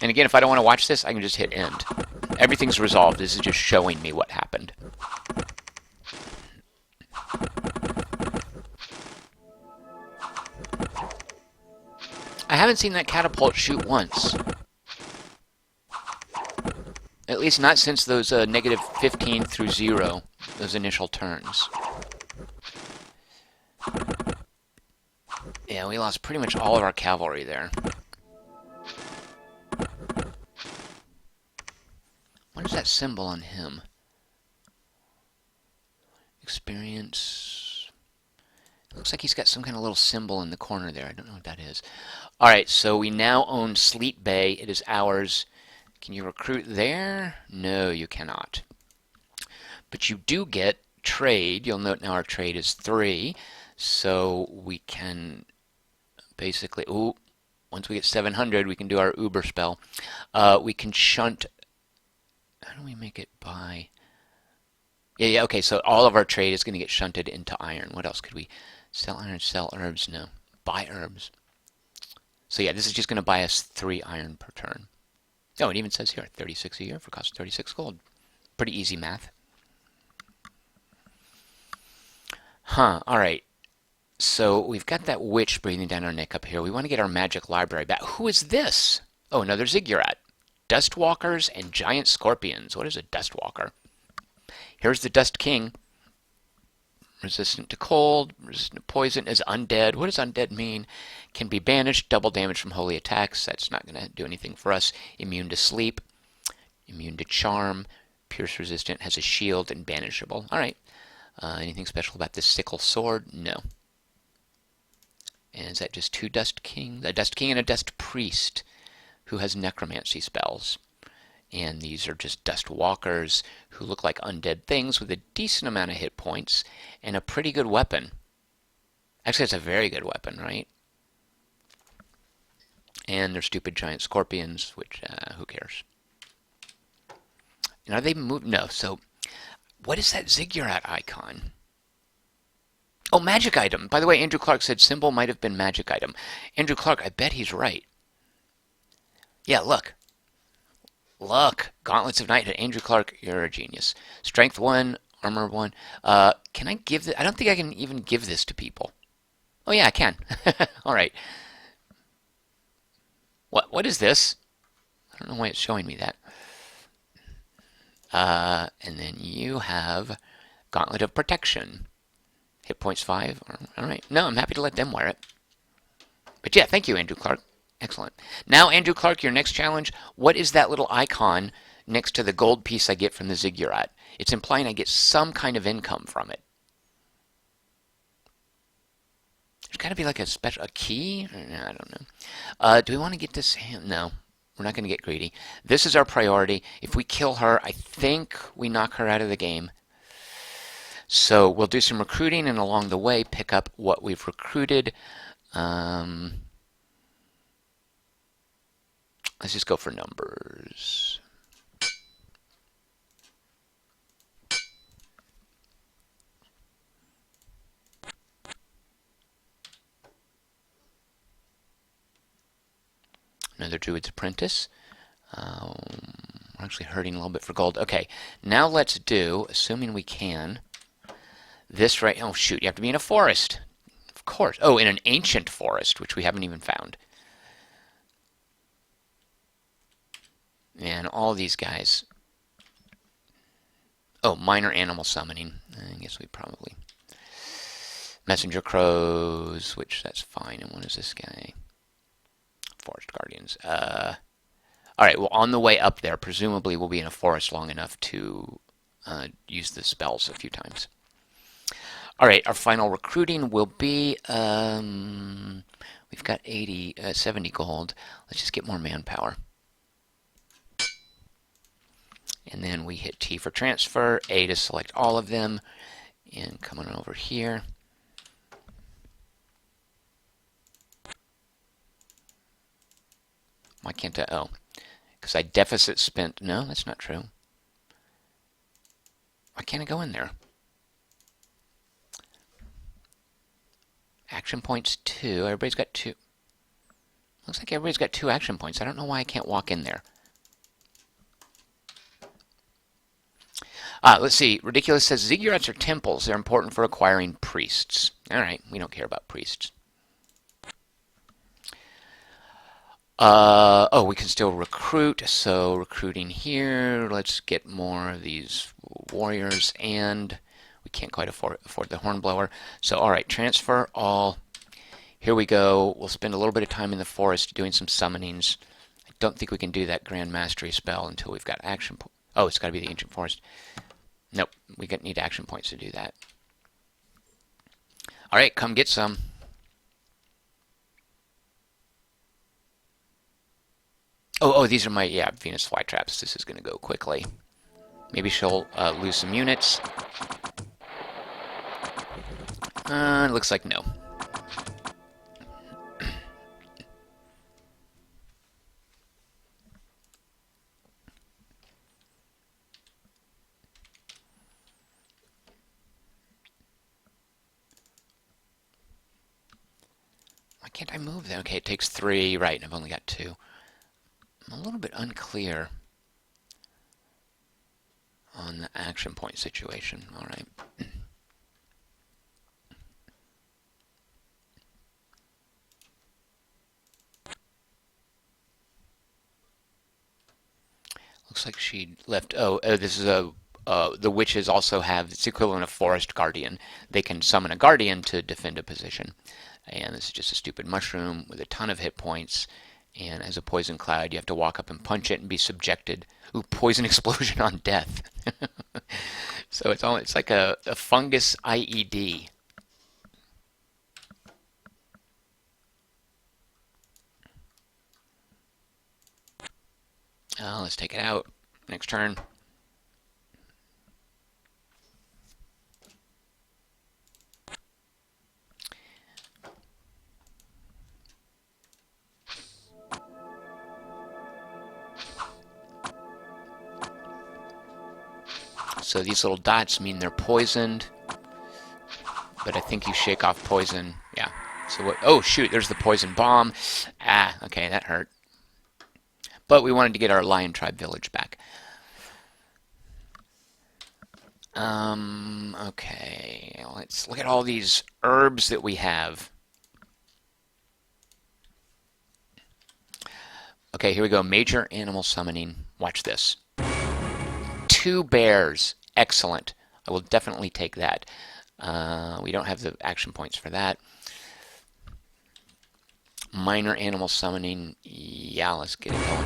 And again, if I don't want to watch this, I can just hit end. Everything's resolved. This is just showing me what happened. I haven't seen that catapult shoot once. At least not since those negative 15 through 0, those initial turns. Yeah, we lost pretty much all of our cavalry there. What is that symbol on him? Experience. It looks like he's got some kind of little symbol in the corner there. I don't know what that is. Alright, so we now own Sleep Bay. It is ours. Can you recruit there? No, you cannot. But you do get trade. You'll note now our trade is 3. So we can basically... Ooh, once we get 700, we can do our Uber spell. We can shunt... How do we make it buy? Yeah, okay, so all of our trade is going to get shunted into iron. What else could we... Sell iron, sell herbs? No. Buy herbs. So yeah, this is just going to buy us 3 iron per turn. Oh, it even says here, 36 a year for cost of 36 gold. Pretty easy math. Alright. So we've got that witch breathing down our neck up here. We want to get our magic library back. Who is this? Oh, another ziggurat. Dustwalkers and giant scorpions. What is a dustwalker? Here's the Dust King. Resistant to cold, resistant to poison, is undead. What does undead mean? Can be banished, double damage from holy attacks. That's not going to do anything for us. Immune to sleep, immune to charm, pierce resistant, has a shield, and banishable. Alright. Anything special about this sickle sword? No. And is that just 2 Dust Kings? A Dust King and a Dust Priest who has necromancy spells. And these are just dust walkers who look like undead things with a decent amount of hit points and a pretty good weapon. Actually, it's a very good weapon, right? And they're stupid giant scorpions, which, who cares? And are they moved? No. So, what is that ziggurat icon? Oh, magic item. By the way, Andrew Clark said symbol might have been magic item. Andrew Clark, I bet he's right. Yeah, look. Look, Gauntlets of Knighthood. Andrew Clark, you're a genius. Strength 1, Armor 1. Can I give this? I don't think I can even give this to people. Oh yeah, I can. All right. What is this? I don't know why it's showing me that. And then you have Gauntlet of Protection. Hit points 5. All right. No, I'm happy to let them wear it. But yeah, thank you, Andrew Clark. Excellent. Now, Andrew Clark, your next challenge, what is that little icon next to the gold piece I get from the ziggurat. It's implying I get some kind of income from it. There's got to be like a key? I don't know. Do we want to get this? No, we're not going to get greedy. This is our priority. If we kill her, I think we knock her out of the game. So we'll do some recruiting and along the way pick up what we've recruited. Let's just go for numbers. Another Druid's Apprentice. We're actually hurting a little bit for gold. Okay, now let's do, assuming we can, this right. Oh, shoot, you have to be in a forest. Of course. Oh, in an ancient forest, which we haven't even found. And all these guys. Oh, minor animal summoning. I guess we probably. Messenger crows, which that's fine. And what is this guy? Forest guardians. All right, well, on the way up there, presumably we'll be in a forest long enough to use the spells a few times. All right, our final recruiting will be, we've got 70 gold. Let's just get more manpower. And then we hit T for transfer, A to select all of them, and come on over here. Why can't I? Oh, because I deficit spent. No, that's not true. Why can't I go in there? Action points 2. Everybody's got 2. Looks like everybody's got 2 action points. I don't know why I can't walk in there. Let's see. Ridiculous says ziggurats are temples. They're important for acquiring priests. All right, we don't care about priests. Oh, we can still recruit. So recruiting here. Let's get more of these warriors, and we can't quite afford the hornblower. So all right, transfer all. Here we go. We'll spend a little bit of time in the forest doing some summonings. I don't think we can do that Grand Mastery spell until we've got action. Oh, it's got to be the Ancient Forest. Nope, we need action points to do that. All right, come get some. Oh, these are my, Venus flytraps. This is going to go quickly. Maybe she'll lose some units. Looks like no. Why can't I move then? Okay, it takes 3, right, and I've only got 2. I'm a little bit unclear on the action point situation. All right. Looks like she left. Oh, this is a. The witches also have it's equivalent of forest guardian. They can summon a guardian to defend a position, and this is just a stupid mushroom with a ton of hit points. And as a poison cloud, you have to walk up and punch it and be subjected. Ooh, poison explosion on death. So it's like a fungus IED. Let's take it out. Next turn. So these little dots mean they're poisoned. But I think you shake off poison. Yeah. So what? Oh, shoot, there's the poison bomb. Ah, okay, that hurt. But we wanted to get our Lion Tribe village back. Okay, let's look at all these herbs that we have. Okay, here we go. Major animal summoning. Watch this. 2 bears. Excellent. I will definitely take that. We don't have the action points for that. Minor animal summoning. Yeah, let's get it going.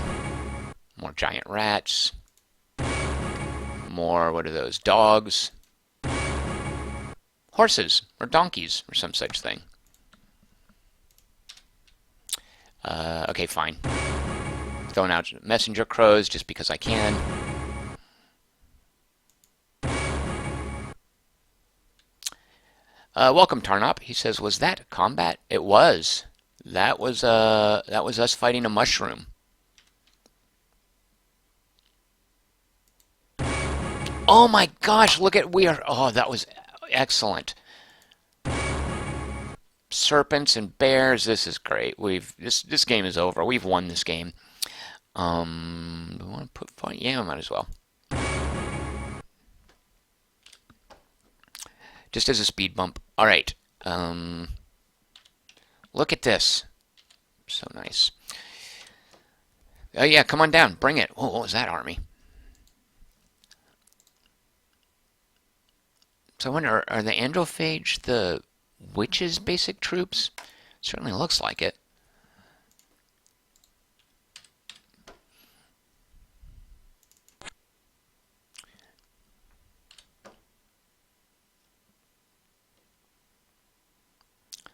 More giant rats. more, what are those? Dogs. Horses, or donkeys, or some such thing. Okay, fine. Throwing out messenger crows just because I can. Welcome, Tarnop. He says, was that combat? It was. That was us fighting a mushroom. Oh my gosh, look at oh, that was excellent. Serpents and bears, this is great. This game is over. We've won this game. Do we want to put fun? Yeah, we might as well. Just as a speed bump. All right. Look at this. So nice. Oh yeah, come on down. Bring it. Oh, what was that army? So I wonder, are the Androphage the witches' basic troops? Certainly looks like it.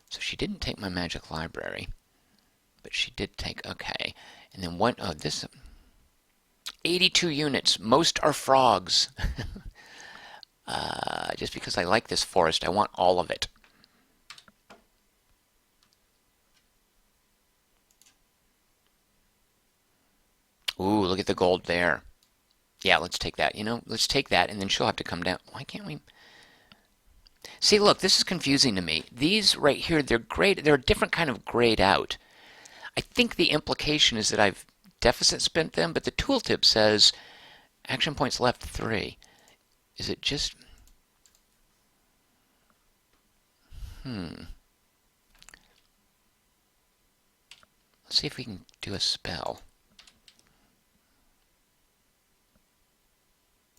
So she didn't take my magic library, but she did take, okay. And then what, oh, this, 82 units. Most are frogs. Just because I like this forest, I want all of it. Ooh, look at the gold there. Yeah, let's take that. You know, let's take that, and then she'll have to come down. Why can't we? See, look, this is confusing to me. These right here, they're grayed. They're a different kind of grayed out. I think the implication is that I've deficit spent them, but the tooltip says action points left 3. Is it just... Let's see if we can do a spell.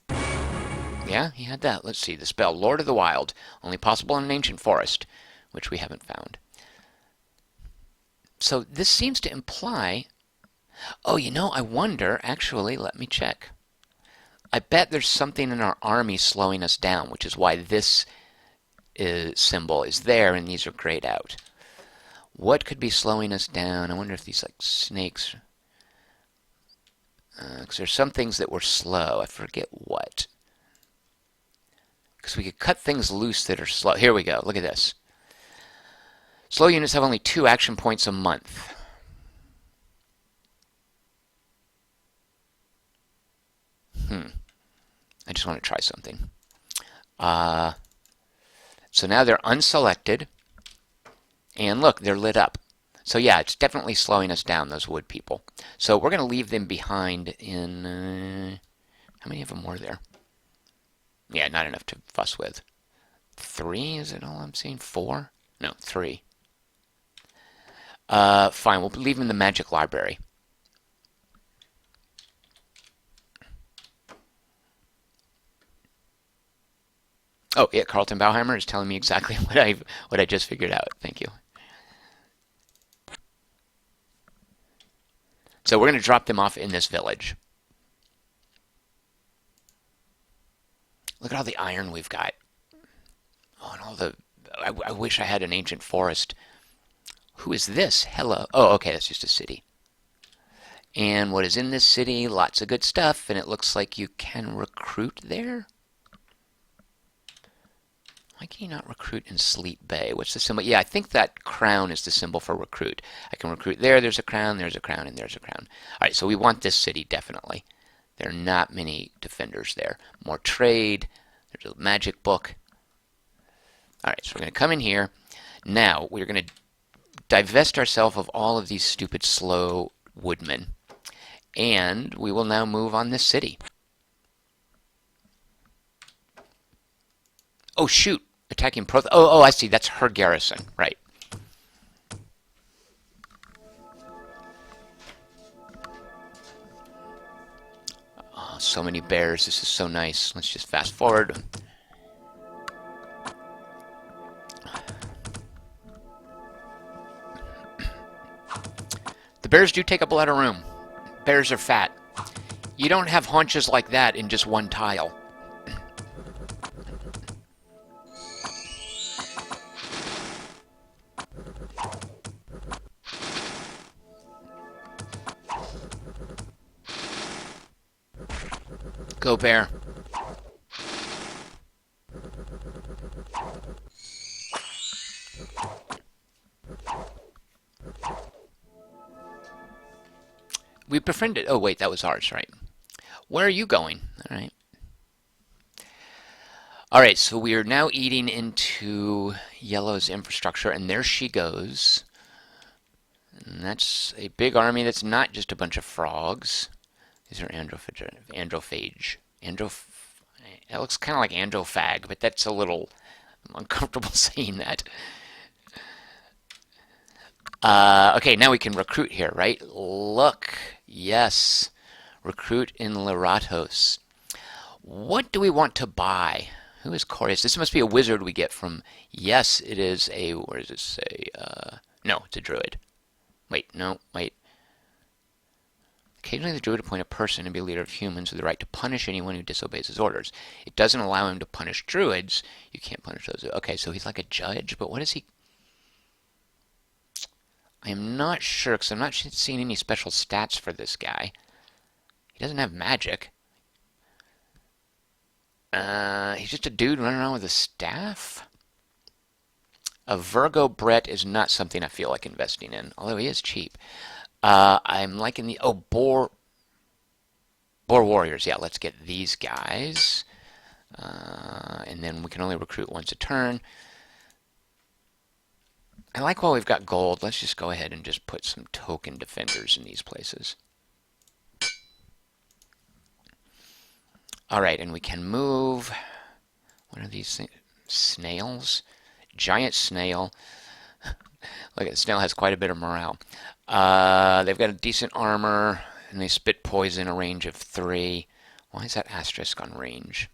Yeah, he had that. Let's see. The spell, Lord of the Wild. Only possible in an ancient forest, which we haven't found. So this seems to imply... Oh, you know, I wonder... Actually, let me check. I bet there's something in our army slowing us down, which is why this symbol is there and these are grayed out. What could be slowing us down? I wonder if these, like, snakes... Because there's some things that were slow. I forget what. Because we could cut things loose that are slow. Here we go. Look at this. Slow units have only 2 action points a month. I just want to try something. So now they're unselected. And look, they're lit up. So yeah, it's definitely slowing us down, those wood people. So we're going to leave them behind in... how many of them were there? Yeah, not enough to fuss with. 3, is it all I'm seeing? 4? No, 3. Fine, we'll leave them in the magic library. Oh, yeah, Carlton Bauheimer is telling me exactly what I just figured out. Thank you. So we're going to drop them off in this village. Look at all the iron we've got. Oh, and all the... I wish I had an ancient forest. Who is this? Hello. Oh, okay, that's just a city. And what is in this city? Lots of good stuff, and it looks like you can recruit there? Why can you not recruit in Sleep Bay? What's the symbol? Yeah, I think that crown is the symbol for recruit. I can recruit there, there's a crown, and there's a crown. All right, so we want this city, definitely. There are not many defenders there. More trade. There's a magic book. All right, so we're going to come in here. Now, we're going to divest ourselves of all of these stupid, slow woodmen. And we will now move on this city. Oh, shoot. Attacking Proth. Oh, I see. That's her garrison. Right. Oh, so many bears. This is so nice. Let's just fast forward. The bears do take up a lot of room. Bears are fat. You don't have haunches like that in just one tile. Go bear. We befriended. Oh, wait, that was ours, right? Where are you going? All right. All right, so we are now eating into Yellow's infrastructure, and there she goes. And that's a big army that's not just a bunch of frogs. These are androphage. It looks kind of like androphag, but that's a little uncomfortable saying that. Okay, now we can recruit here, right? Look, yes, recruit in Leratos. What do we want to buy? Who is Corius? This must be a wizard we get from. Yes, it is a. Where does it say? No, it's a druid. Wait, no, wait. Occasionally, the druid appoint a person to be a leader of humans with the right to punish anyone who disobeys his orders. It doesn't allow him to punish druids. You can't punish those. Okay, so he's like a judge, but what is he? I am not sure, because I'm not seeing any special stats for this guy. He doesn't have magic. He's just a dude running around with a staff? A Virgo Brett is not something I feel like investing in, although he is cheap. I'm liking the... Oh, Boar Warriors. Yeah, let's get these guys. And then we can only recruit once a turn. I like while we've got gold, let's just go ahead and just put some token defenders in these places. Alright, and we can move... What are these things? Snails? Giant snail. Look, the snail has quite a bit of morale. They've got a decent armor, and they spit poison a range of 3. Why is that asterisk on range?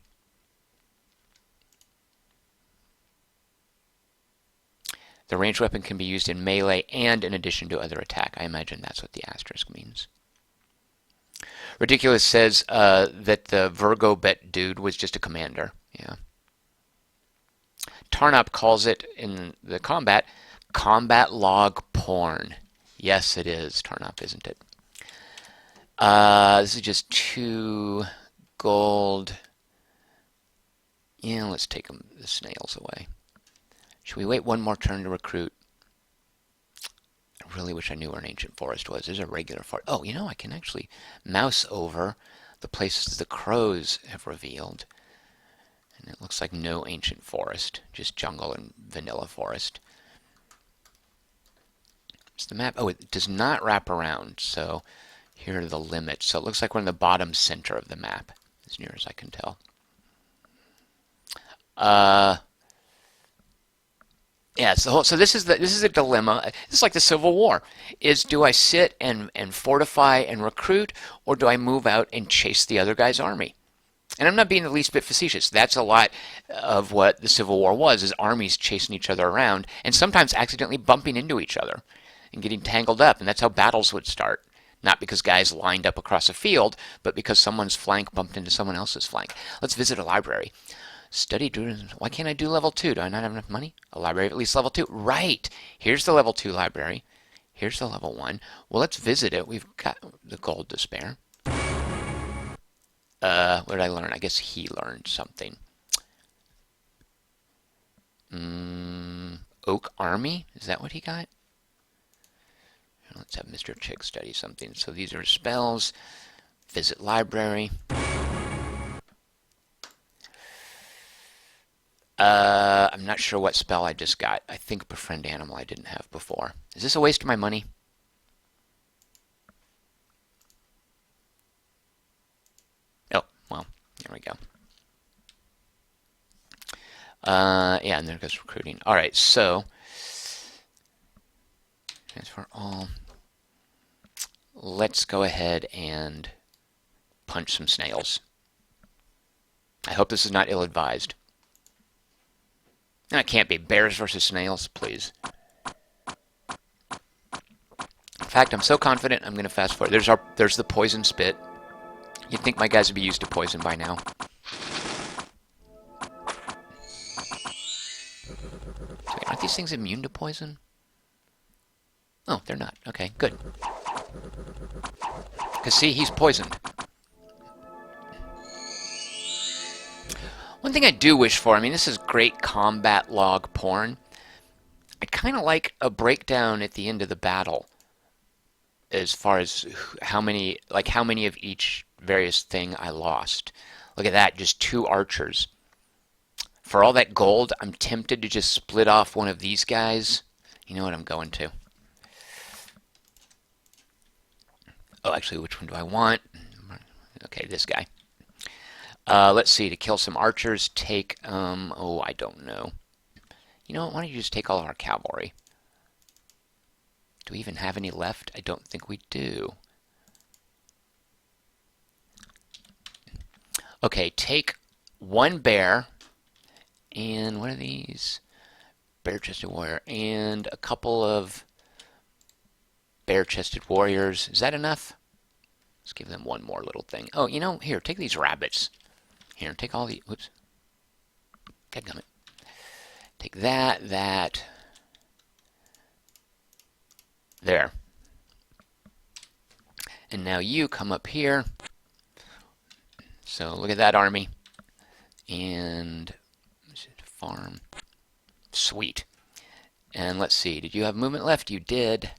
The ranged weapon can be used in melee and in addition to other attack. I imagine that's what the asterisk means. Ridiculous says that the Virgo Bet dude was just a commander. Yeah. Tarnop calls it in the combat log porn. Yes, it is Tarnop, isn't it? This is just 2 gold. Yeah, let's take the snails away. Should we wait one more turn to recruit? I really wish I knew where an ancient forest was. There's a regular forest. Oh, you know, I can actually mouse over the places the crows have revealed. And it looks like no ancient forest, just jungle and vanilla forest. It's the map. Oh, it does not wrap around, so here are the limits. So it looks like we're in the bottom center of the map, as near as I can tell. Yeah, so this is a dilemma. This is like the Civil War. Do I sit and fortify and recruit, or do I move out and chase the other guy's army? And I'm not being the least bit facetious. That's a lot of what the Civil War was, is armies chasing each other around and sometimes accidentally bumping into each other and getting tangled up. And that's how battles would start. Not because guys lined up across a field, but because someone's flank bumped into someone else's flank. Let's visit a library. Study Druidism. Why can't I do level 2? Do I not have enough money? A library of at least level 2. Right! Here's the level 2 library. Here's the level 1. Well, let's visit it. We've got the gold to spare. What did I learn? I guess he learned something. Oak Army? Is that what he got? Let's have Mr. Chick study something. So these are spells. Visit library. I'm not sure what spell I just got. I think Befriend Animal I didn't have before. Is this a waste of my money? Oh, well, there we go. Yeah, and there goes recruiting. All right, so transfer all. Let's go ahead and punch some snails. I hope this is not ill-advised. No, it can't be. Bears versus snails, please. In fact, I'm so confident I'm going to fast forward. There's the poison spit. You'd think my guys would be used to poison by now. Wait, aren't these things immune to poison? Oh, they're not. Okay, good. Because, see, he's poisoned. One thing I do wish for, I mean, this is great combat log porn. I'd kind of like a breakdown at the end of the battle as far as how many, like how many of each various thing I lost. Look at that, just 2 archers. For all that gold, I'm tempted to just split off one of these guys. You know what I'm going to. Oh, actually, which one do I want? Okay, this guy. Let's see, to kill some archers, take, oh, I don't know. You know what, why don't you just take all of our cavalry? Do we even have any left? I don't think we do. Okay, take 1 bear, and what are these? Bare-chested warrior, and a couple of bare-chested warriors. Is that enough? Let's give them one more little thing. Oh, you know, here, take these rabbits. Here, take all the, whoops. Dadgummit. Take that, that. There. And now you come up here. So look at that army. And farm. Sweet. And let's see, did you have movement left? You did.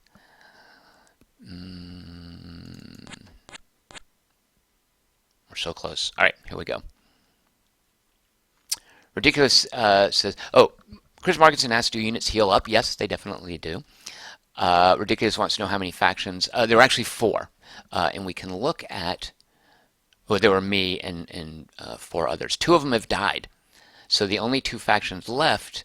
We're so close. All right, here we go. Ridiculous says, oh, Chris Markinson asked, do units heal up? Yes, they definitely do. Ridiculous wants to know how many factions. There were actually 4. And we can look at, well, there were me and 4 others. 2 of them have died. So the only 2 factions left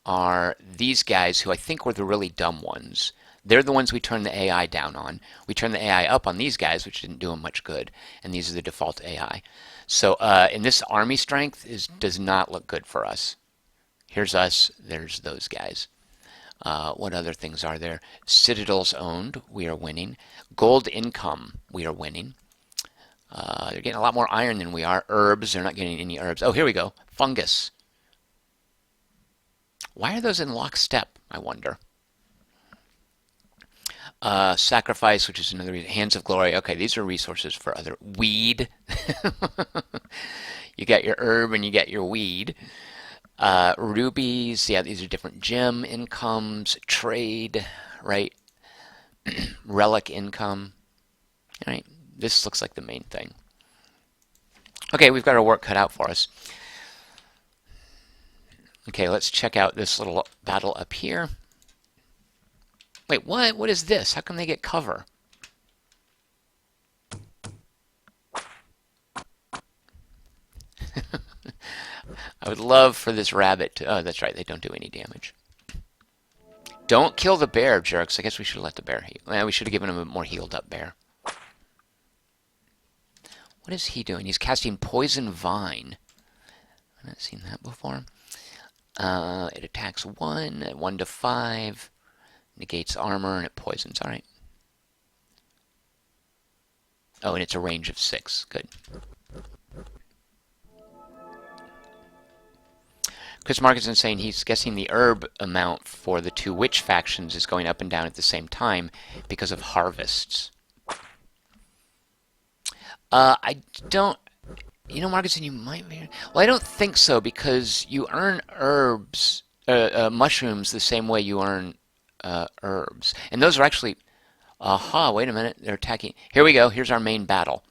are these guys who I think were the really dumb ones. They're the ones we turned the AI down on. We turned the AI up on these guys, which didn't do them much good. And these are the default AI. So in this army strength does not look good for us. Here's us. There's those guys. What other things are there? Citadels owned. We are winning. Gold income. We are winning. They're getting a lot more iron than we are. Herbs. They're not getting any herbs. Oh, here we go. Fungus. Why are those in lockstep, I wonder? Sacrifice, which is another reason. Hands of glory. Okay, these are resources for other. Weed. You got your herb and you got your weed. Rubies. Yeah, these are different gem incomes. Trade, right? Relic income. All right, this looks like the main thing. Okay, we've got our work cut out for us. Okay, let's check out this little battle up here. Wait, what? What is this? How come they get cover? I would love for this rabbit to... Oh, that's right. They don't do any damage. Don't kill the bear, jerks. I guess we should let the bear heal. Well, we should have given him a more healed up bear. What is he doing? He's casting Poison Vine. I've not seen that before. It attacks 1 at 1 to 5. Negates armor and it poisons. All right. Oh, and it's a range of 6. Good. Chris Markinson saying he's guessing the herb amount for the 2 witch factions is going up and down at the same time because of harvests. I don't... You know, Markinson, you might be... Well, I don't think so because you earn herbs, mushrooms the same way you earn herbs. And those are actually... Aha, wait a minute. They're attacking... Here we go. Here's our main battle.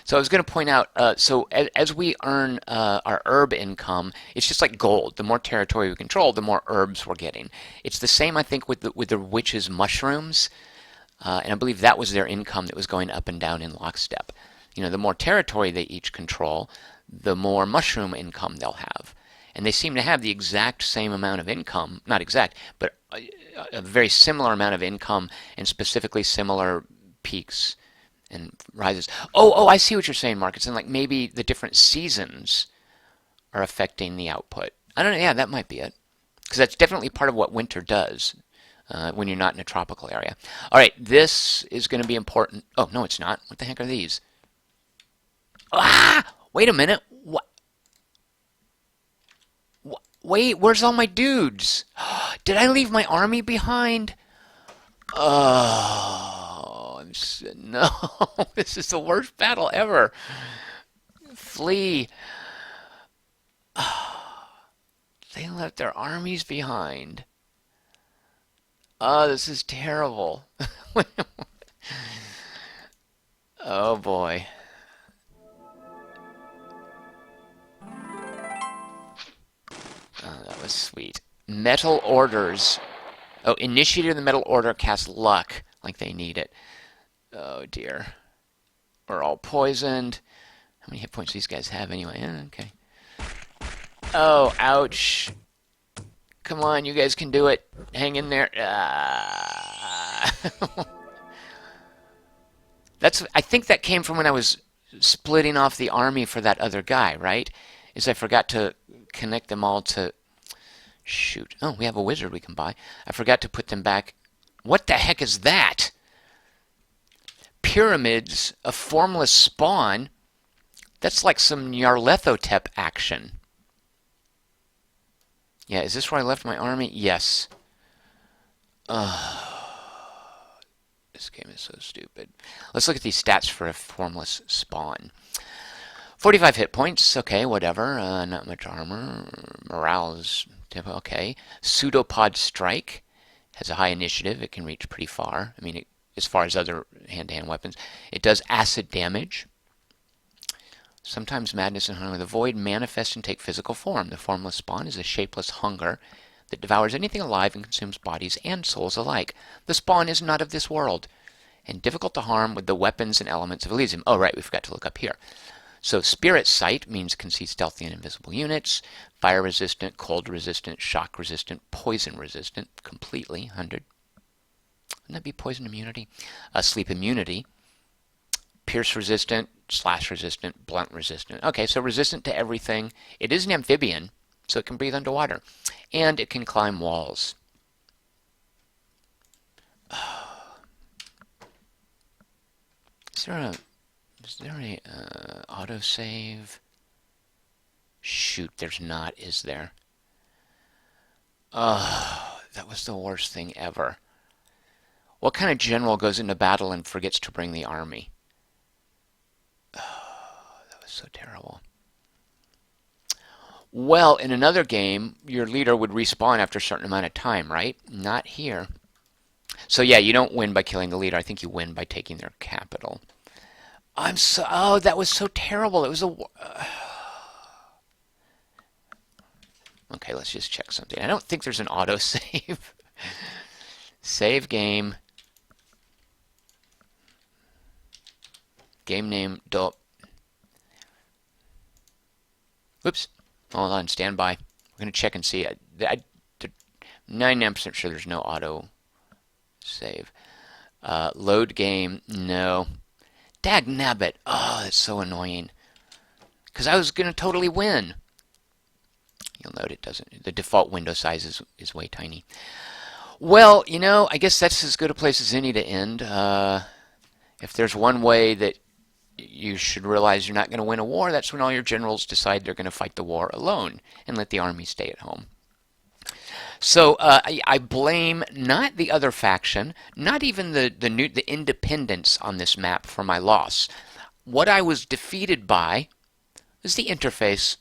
So I was going to point out, so as we earn our herb income, it's just like gold. The more territory we control, the more herbs we're getting. It's the same, I think, with the witches' mushrooms. And I believe that was their income that was going up and down in lockstep. You know, the more territory they each control, the more mushroom income they'll have. And they seem to have the exact same amount of income, not exact, but a very similar amount of income and specifically similar peaks and rises. Oh, I see what you're saying, Mark. It's in like maybe the different seasons are affecting the output. I don't know. Yeah, that might be it. Because that's definitely part of what winter does when you're not in a tropical area. All right, this is going to be important. Oh, no, it's not. What the heck are these? Ah! Wait a minute. What? Wait, where's all my dudes? Did I leave my army behind? Oh, no. This is the worst battle ever. Flee. They left their armies behind. Oh, this is terrible. Oh boy. Oh, that was sweet. Metal orders. Oh, initiator of the metal order casts luck like they need it. Oh dear. We're all poisoned. How many hit points do these guys have anyway? Okay. Oh, ouch. Come on, you guys can do it. Hang in there. I think that came from when I was splitting off the army for that other guy, right? Is I forgot to connect them all to... Shoot. Oh, we have a wizard we can buy. I forgot to put them back. What the heck is that? Pyramids, a formless spawn. That's like some Nyarlathotep action. Yeah, is this where I left my army? Yes. This game is so stupid. Let's look at these stats for a formless spawn. 45 hit points. Okay, whatever. Not much armor. Morale is okay. Pseudopod strike has a high initiative. It can reach pretty far. I mean, as far as other hand-to-hand weapons. It does acid damage. Sometimes madness and hunger. The void manifests and take physical form. The formless spawn is a shapeless hunger that devours anything alive and consumes bodies and souls alike. The spawn is not of this world and difficult to harm with the weapons and elements of Elysium. Oh, right, we forgot to look up here. So Spirit Sight means can see stealthy and invisible units. Fire resistant, cold resistant, shock resistant, poison resistant, completely 100. Wouldn't that be poison immunity? Sleep immunity. Pierce resistant, slash resistant, blunt resistant. Okay, so resistant to everything. It is an amphibian, so it can breathe underwater. And it can climb walls. Is there a autosave? Shoot, there's not, is there? Oh, that was the worst thing ever. What kind of general goes into battle and forgets to bring the army? Oh, that was so terrible. Well, in another game, your leader would respawn after a certain amount of time, right? Not here. So yeah, you don't win by killing the leader. I think you win by taking their capital. Oh, that was so terrible. It was okay, let's just check something. I don't think there's an autosave. Save game. Game name, Whoops. Hold on, stand by. We're going to check and see. I'm 99% sure there's no auto save. Load game, no. Dagnabbit. Oh, that's so annoying. Because I was going to totally win. You'll note it doesn't. The default window size is way tiny. Well, you know, I guess that's as good a place as any to end. If there's one way that you should realize you're not going to win a war, that's when all your generals decide they're going to fight the war alone and let the army stay at home. So I blame not the other faction, not even the independents on this map for my loss. What I was defeated by is the interface.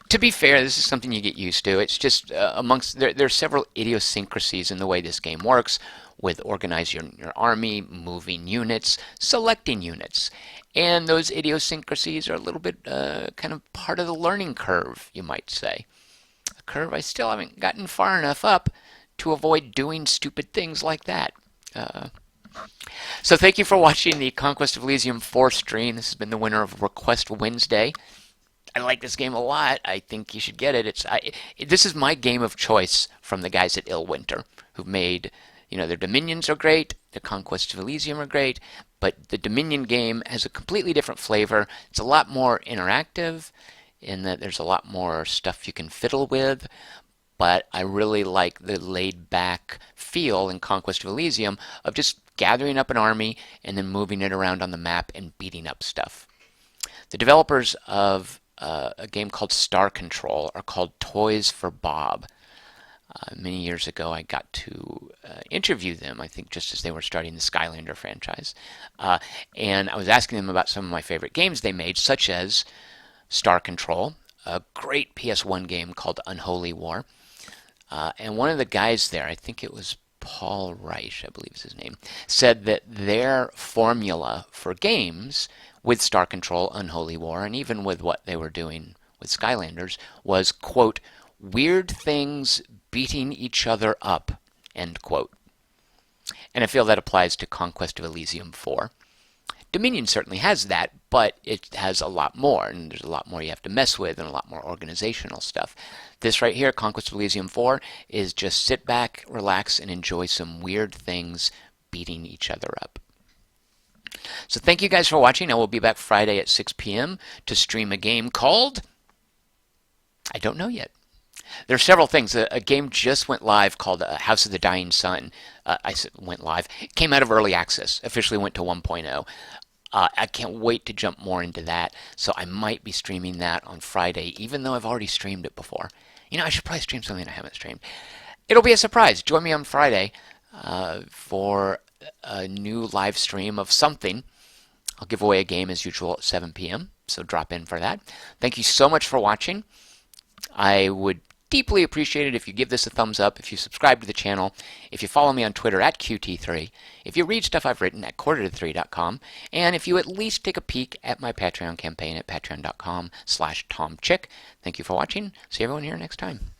To be fair, this is something you get used to. It's just there are several idiosyncrasies in the way this game works, with organizing your army, moving units, selecting units. And those idiosyncrasies are a little bit kind of part of the learning curve, you might say. A curve I still haven't gotten far enough up to avoid doing stupid things like that. So thank you for watching the Conquest of Elysium 4 stream. This has been the winner of Request Wednesday. I like this game a lot. I think you should get it. This is my game of choice from the guys at Illwinter, who've made... You know, their Dominions are great, the Conquest of Elysium are great, but the Dominion game has a completely different flavor. It's a lot more interactive in that there's a lot more stuff you can fiddle with, but I really like the laid-back feel in Conquest of Elysium of just gathering up an army and then moving it around on the map and beating up stuff. The developers of a game called Star Control are called Toys for Bob. Many years ago, I got to interview them, I think just as they were starting the Skylander franchise. And I was asking them about some of my favorite games they made, such as Star Control, a great PS1 game called Unholy War. And one of the guys there, I think it was Paul Reich, I believe is his name, said that their formula for games with Star Control, Unholy War, and even with what they were doing with Skylanders was, quote, weird things beating each other up, end quote. And I feel that applies to Conquest of Elysium 4. Dominion certainly has that, but it has a lot more, and there's a lot more you have to mess with and a lot more organizational stuff. This right here, Conquest of Elysium 4, is just sit back, relax, and enjoy some weird things beating each other up. So thank you guys for watching. I will be back Friday at 6 p.m. to stream a game called... I don't know yet. There are several things. A game just went live called House of the Dying Sun. I said went live. It came out of early access. Officially went to 1.0. I can't wait to jump more into that. So I might be streaming that on Friday, even though I've already streamed it before. You know, I should probably stream something I haven't streamed. It'll be a surprise. Join me on Friday for a new live stream of something. I'll give away a game as usual at 7 p.m. So drop in for that. Thank you so much for watching. I would deeply appreciate it if you give this a thumbs up, if you subscribe to the channel, if you follow me on Twitter at QT3, if you read stuff I've written at quarterto3.com, and if you at least take a peek at my Patreon campaign at patreon.com/TomChick. Thank you for watching. See everyone here next time.